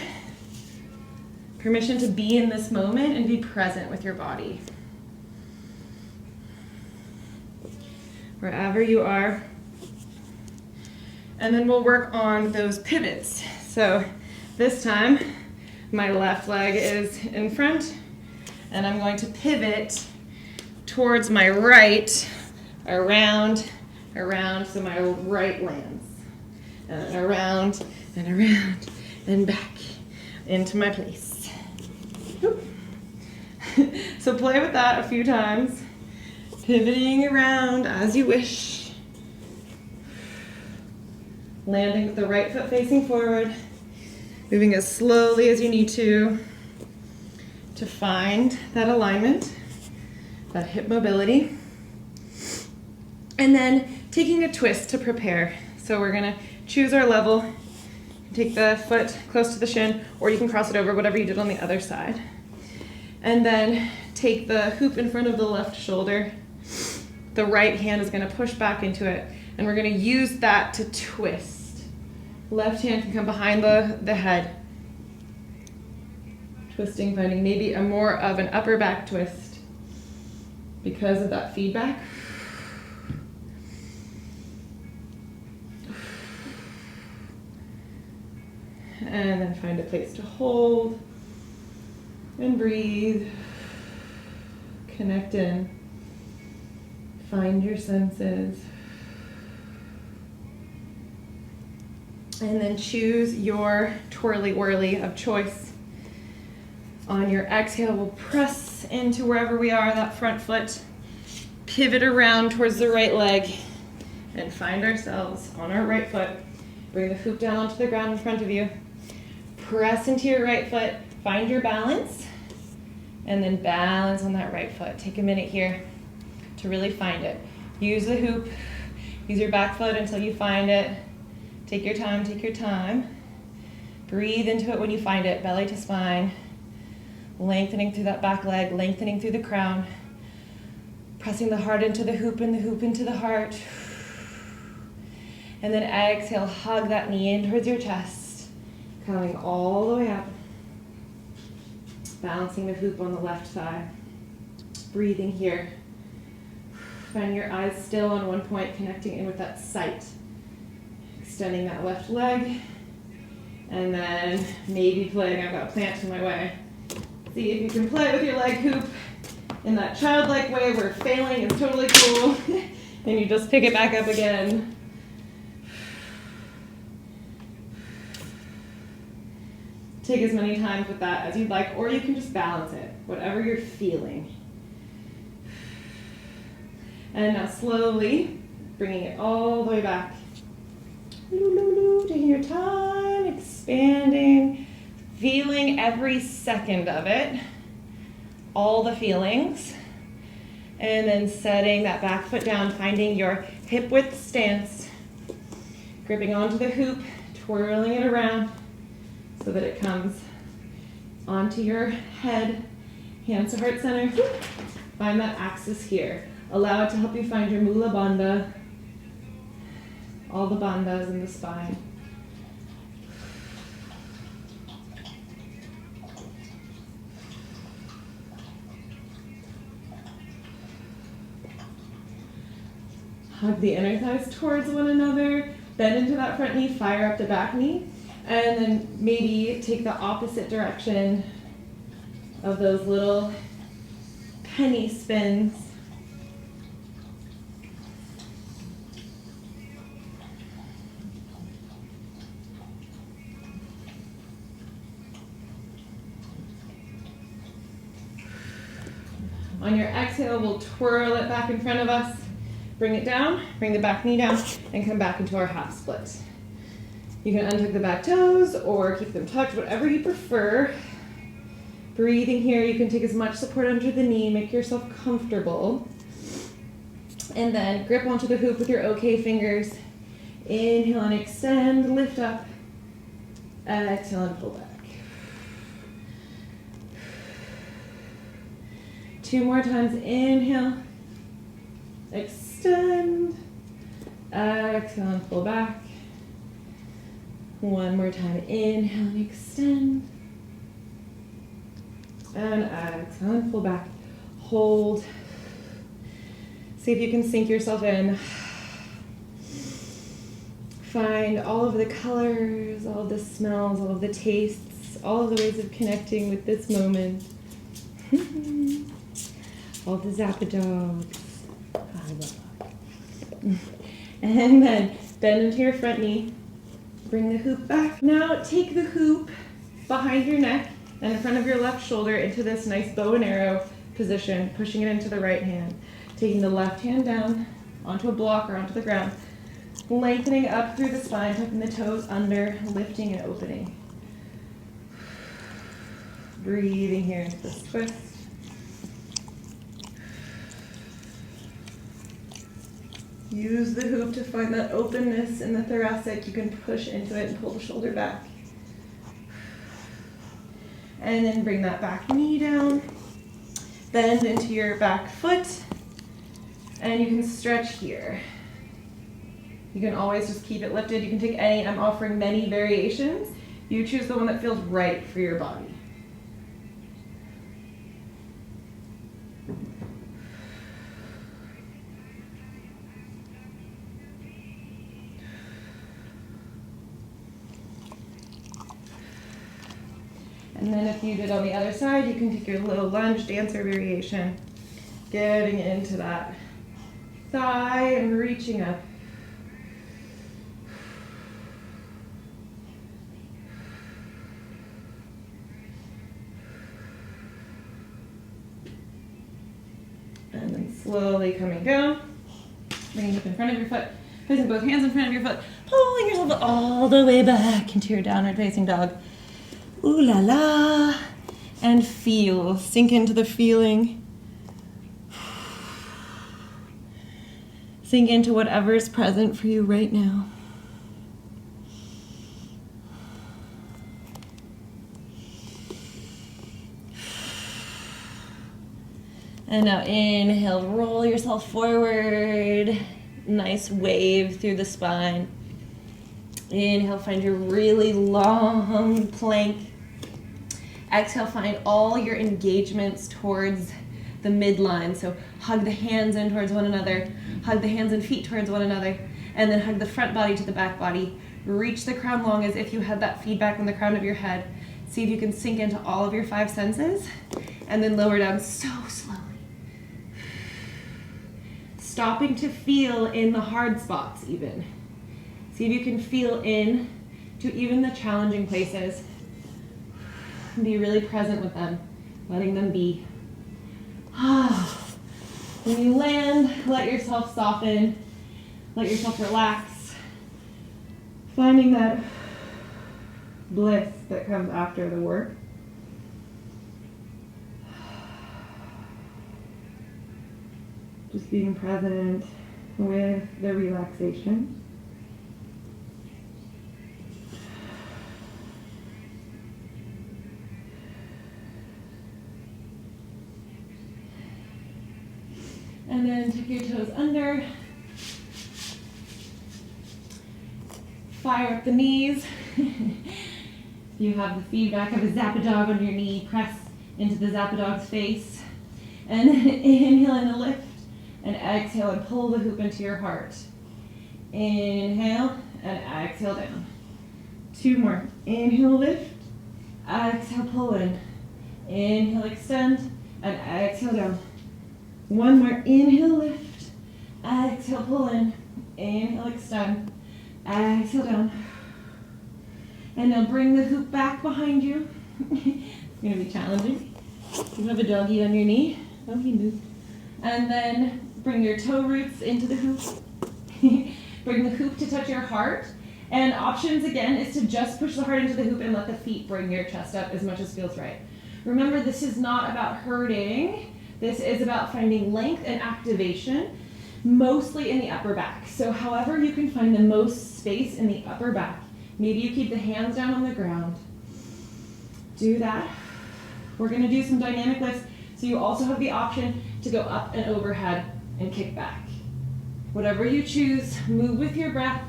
[SPEAKER 2] permission to be in this moment and be present with your body. Wherever you are. And then we'll work on those pivots. So this time, my left leg is in front, and I'm going to pivot towards my right, around, so my right lands. And around, and back into my place. So play with that a few times, pivoting around as you wish. Landing with the right foot facing forward, moving as slowly as you need to find that alignment, that hip mobility. And then taking a twist to prepare. So we're gonna choose our level, take the foot close to the shin, or you can cross it over, whatever you did on the other side. And then take the hoop in front of the left shoulder. The right hand is gonna push back into it, and we're gonna use that to twist. Left hand can come behind the head. Twisting, finding maybe a more of an upper back twist because of that feedback. And then find a place to hold and breathe. Connect in. Find your senses. And then choose your twirly whirly of choice. On your exhale, we'll press into wherever we are, that front foot. Pivot around towards the right leg and find ourselves on our right foot. Bring the hoop down onto the ground in front of you. Press into your right foot, find your balance, and then balance on that right foot. Take a minute here to really find it. Use the hoop, use your back foot until you find it. Take your time, take your time. Breathe into it when you find it, belly to spine. Lengthening through that back leg, lengthening through the crown. Pressing the heart into the hoop and the hoop into the heart. And then exhale, hug that knee in towards your chest. Coming all the way up. Balancing the hoop on the left thigh. Breathing here. Find your eyes still on one point, connecting in with that sight. Extending that left leg. And then maybe playing, I've got a plant in my way. See if you can play with your leg hoop in that childlike way where failing is totally cool. And you just pick it back up again. Take as many times with that as you'd like, or you can just balance it, whatever you're feeling. And now slowly bringing it all the way back. Taking your time, expanding, feeling every second of it, all the feelings, and then setting that back foot down, finding your hip width stance, gripping onto the hoop, twirling it around, so that it comes onto your head, hands to heart center. Find that axis here. Allow it to help you find your Mula Bandha, all the bandhas in the spine. Hug the inner thighs towards one another, bend into that front knee, fire up the back knee, and then maybe take the opposite direction of those little penny spins. On your exhale, we'll twirl it back in front of us. Bring it down, bring the back knee down, and come back into our half split. You can untuck the back toes or keep them tucked, whatever you prefer. Breathing here, you can take as much support under the knee, make yourself comfortable. And then grip onto the hoop with your OK fingers. Inhale and extend, lift up. Exhale and pull back. 2 more times, inhale. Extend, exhale and pull back. 1 more time, inhale and extend. And exhale and pull back. Hold. See if you can sink yourself in. Find all of the colors, all of the smells, all of the tastes, all of the ways of connecting with this moment. All the Zappa dogs. And then bend into your front knee. Bring the hoop back. Now take the hoop behind your neck and in front of your left shoulder into this nice bow and arrow position, pushing it into the right hand. Taking the left hand down onto a block or onto the ground. Lengthening up through the spine, tucking the toes under, lifting and opening. Breathing here into this twist. Use the hoop to find that openness in the thoracic. You can push into it and pull the shoulder back. And then bring that back knee down. Bend into your back foot. And you can stretch here. You can always just keep it lifted. You can take any, I'm offering many variations. You choose the one that feels right for your body. And then if you did on the other side, you can take your little lunge dancer variation, getting into that thigh and reaching up. And then slowly coming down, bringing up in front of your foot, placing both hands in front of your foot, pulling yourself all the way back into your downward facing dog. Ooh la la, and feel, sink into the feeling. Sink into whatever is present for you right now. And now inhale, roll yourself forward. Nice wave through the spine. Inhale, find your really long plank. Exhale, find all your engagements towards the midline. So hug the hands in towards one another, hug the hands and feet towards one another, and then hug the front body to the back body. Reach the crown long as if you had that feedback on the crown of your head. See if you can sink into all of your 5 senses, and then lower down so slowly. Stopping to feel in the hard spots even. See if you can feel in to even the challenging places. Be really present with them, letting them be. When you land, let yourself soften, let yourself relax, finding that bliss that comes after the work. Just being present with the relaxation. And then tuck your toes under. Fire up the knees. You have the feedback of a Zappadog on your knee. Press into the Zappadog's face. And then inhale and lift. And exhale and pull the hoop into your heart. Inhale and exhale down. 2 more. Inhale, lift. Exhale, pull in. Inhale, extend. And exhale down. 1 more. Inhale, lift. Exhale, pull in. Inhale, extend. Exhale down. And now bring the hoop back behind you. It's going to be challenging. You have a doggy on your knee. Oh, he moved. And then bring your toe roots into the hoop. Bring the hoop to touch your heart. And options again is to just push the heart into the hoop and let the feet bring your chest up as much as feels right. Remember, this is not about hurting. This is about finding length and activation, mostly in the upper back. So however you can find the most space in the upper back. Maybe you keep the hands down on the ground. Do that. We're going to do some dynamic lifts, so you also have the option to go up and overhead and kick back. Whatever you choose, move with your breath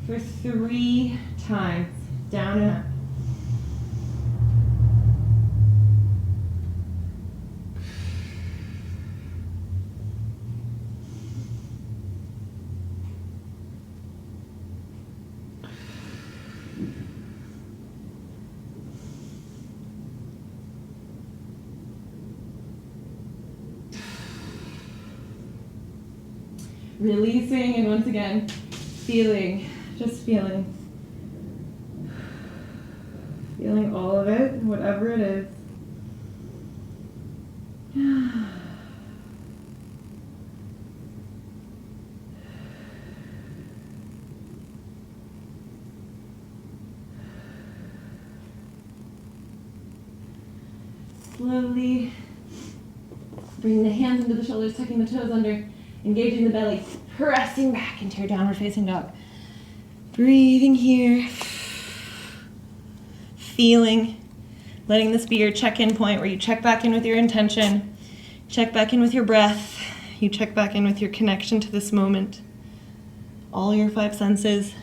[SPEAKER 2] for 3 times, down and up. Releasing, and once again, feeling, just feeling. Feeling all of it, whatever it is. Slowly bring the hands into the shoulders, tucking the toes under. Engaging the belly, pressing back into your downward facing dog. Breathing here. Feeling. Letting this be your check-in point where you check back in with your intention, check back in with your breath, you check back in with your connection to this moment. All your 5 senses.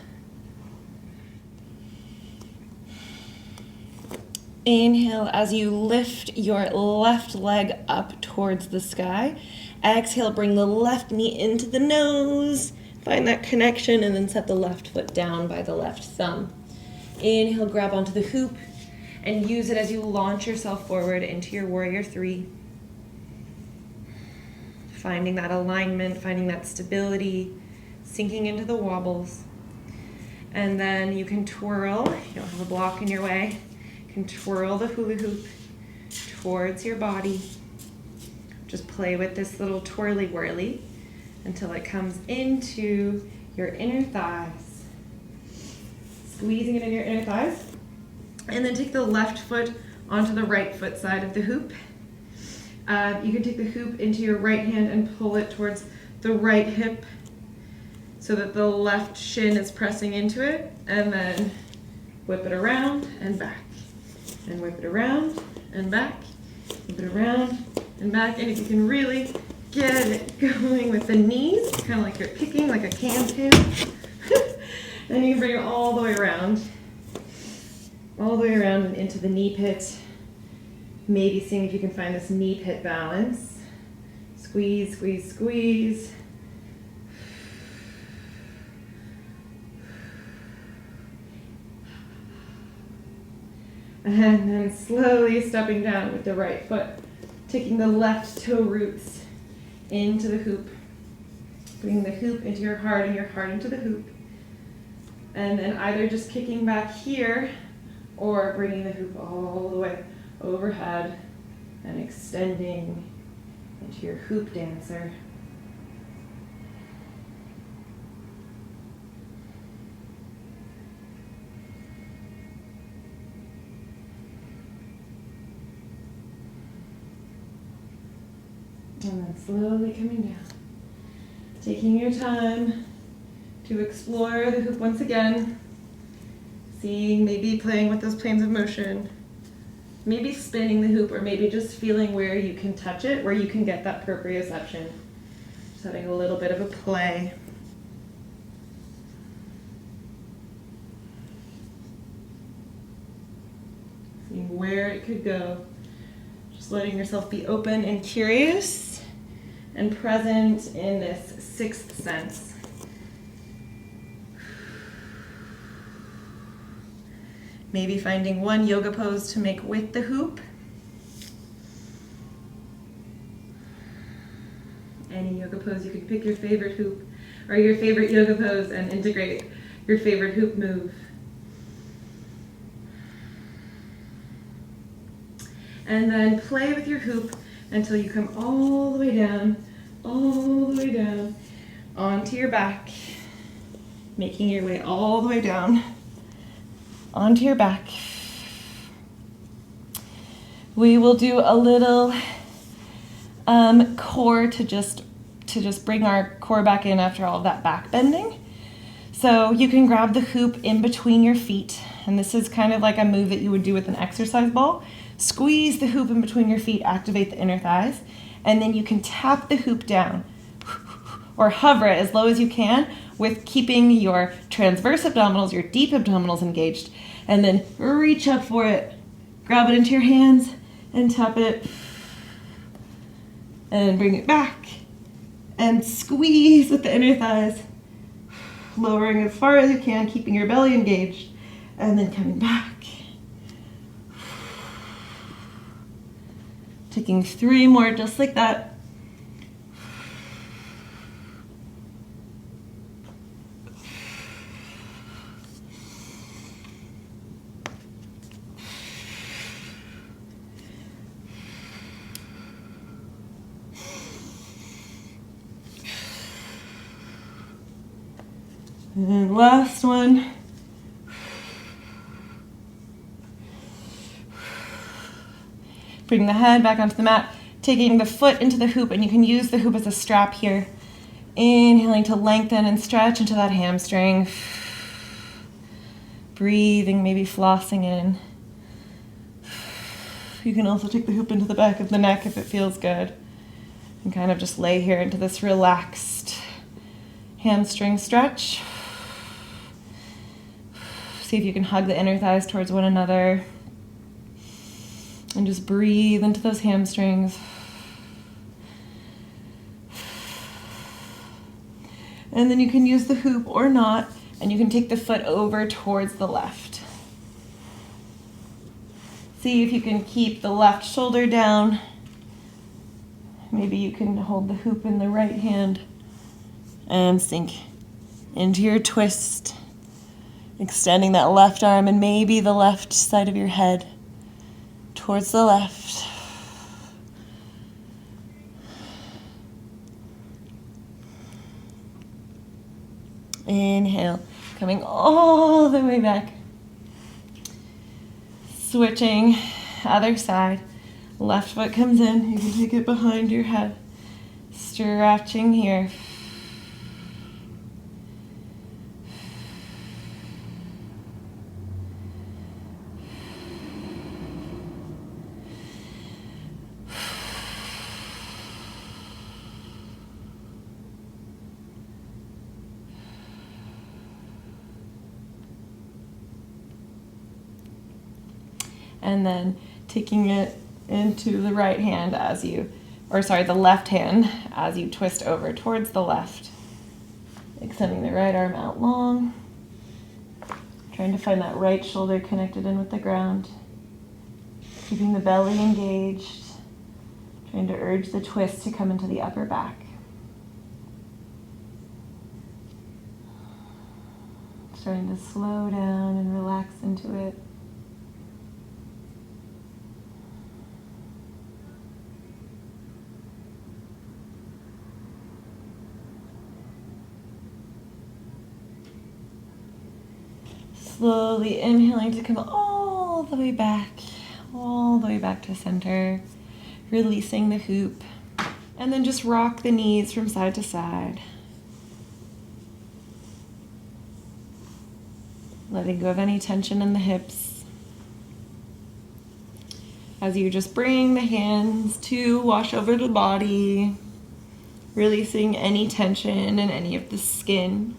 [SPEAKER 2] Inhale as you lift your left leg up towards the sky. Exhale, bring the left knee into the nose. Find that connection and then set the left foot down by the left thumb. Inhale, grab onto the hoop and use it as you launch yourself forward into your Warrior 3. Finding that alignment, finding that stability, sinking into the wobbles. And then you can twirl, you don't have a block in your way. You can twirl the hula hoop towards your body. Just play with this little twirly whirly until it comes into your inner thighs. Squeezing it in your inner thighs. And then take the left foot onto the right foot side of the hoop. You can take the hoop into your right hand and pull it towards the right hip so that the left shin is pressing into it. And then whip it around and back. And whip it around and back. Whip it around and back, and if you can really get it going with the knees, kind of like you're picking like a can. Then you can bring it all the way around and into the knee pit. Maybe seeing if you can find this knee pit balance. Squeeze, squeeze, squeeze. And then slowly stepping down with the right foot. Taking the left toe roots into the hoop. Bring the hoop into your heart and your heart into the hoop. And then either just kicking back here or bringing the hoop all the way overhead and extending into your hoop dancer. And then slowly coming down. Taking your time to explore the hoop once again. Seeing, maybe playing with those planes of motion. Maybe spinning the hoop, or maybe just feeling where you can touch it, where you can get that proprioception. Just having a little bit of a play. Seeing where it could go. Just letting yourself be open and curious and present in this sixth sense. Maybe finding one yoga pose to make with the hoop. Any yoga pose, you could pick your favorite hoop or your favorite yoga pose and integrate your favorite hoop move. And then play with your hoop until you come all the way down onto your back, making your way all the way down onto your back. We will do a little core to just bring our core back in after all of that back bending. So you can grab the hoop in between your feet, and this is kind of like a move that you would do with an exercise ball. Squeeze the hoop in between your feet, activate the inner thighs, and then you can tap the hoop down or hover it as low as you can with keeping your transverse abdominals, your deep abdominals engaged, and then reach up for it. Grab it into your hands and tap it and bring it back and squeeze with the inner thighs, lowering as far as you can, keeping your belly engaged, and then coming back. Taking 3 more just like that. And then last one. Bring the head back onto the mat, taking the foot into the hoop, and you can use the hoop as a strap here. Inhaling to lengthen and stretch into that hamstring. Breathing, maybe flossing in. You can also take the hoop into the back of the neck if it feels good. And kind of just lay here into this relaxed hamstring stretch. See if you can hug the inner thighs towards one another. And just breathe into those hamstrings. And then you can use the hoop or not, and you can take the foot over towards the left. See if you can keep the left shoulder down. Maybe you can hold the hoop in the right hand and sink into your twist, extending that left arm and maybe the left side of your head towards the left. Inhale, coming all the way back. Switching, other side. Left foot comes in, you can take it behind your head. Stretching here. And then taking it into the right hand the left hand as you twist over towards the left. Extending the right arm out long. Trying to find that right shoulder connected in with the ground. Keeping the belly engaged. Trying to urge the twist to come into the upper back. Starting to slow down and relax into it. Slowly inhaling to come all the way back to center, releasing the hoop, and then just rock the knees from side to side. Letting go of any tension in the hips. As you just bring the hands to wash over the body, releasing any tension in any of the skin.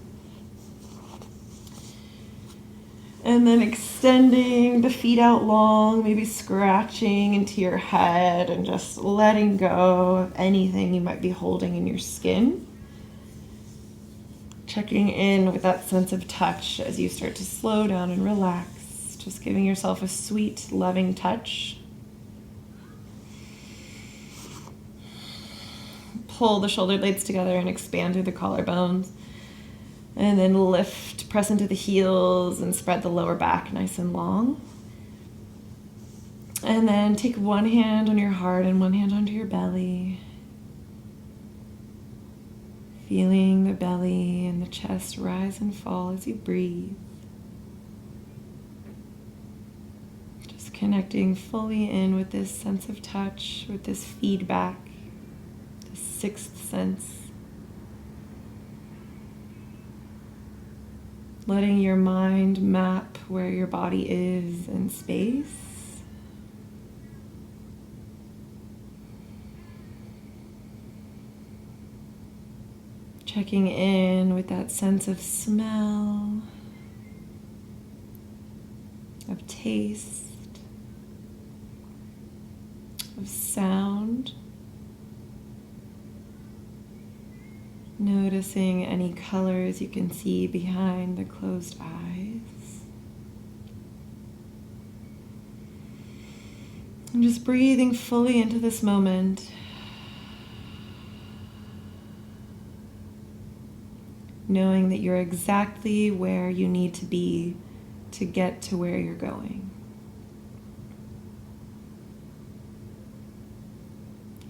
[SPEAKER 2] And then extending the feet out long, maybe scratching into your head and just letting go of anything you might be holding in your skin. Checking in with that sense of touch as you start to slow down and relax. Just giving yourself a sweet, loving touch. Pull the shoulder blades together and expand through the collarbones. And then lift, press into the heels and spread the lower back nice and long. And then take one hand on your heart and one hand onto your belly. Feeling the belly and the chest rise and fall as you breathe. Just connecting fully in with this sense of touch, with this feedback, this sixth sense. Letting your mind map where your body is in space. Checking in with that sense of smell, of taste, of sound. Noticing any colors you can see behind the closed eyes. And just breathing fully into this moment. Knowing that you're exactly where you need to be to get to where you're going.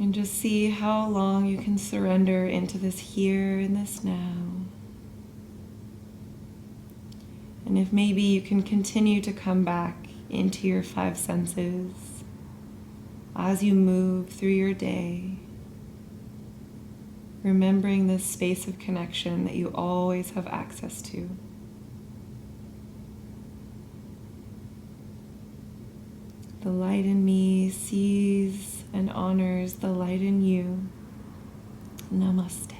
[SPEAKER 2] And just see how long you can surrender into this here and this now. And if maybe you can continue to come back into your five senses as you move through your day, remembering this space of connection that you always have access to. The light in me sees and honors the light in you. Namaste.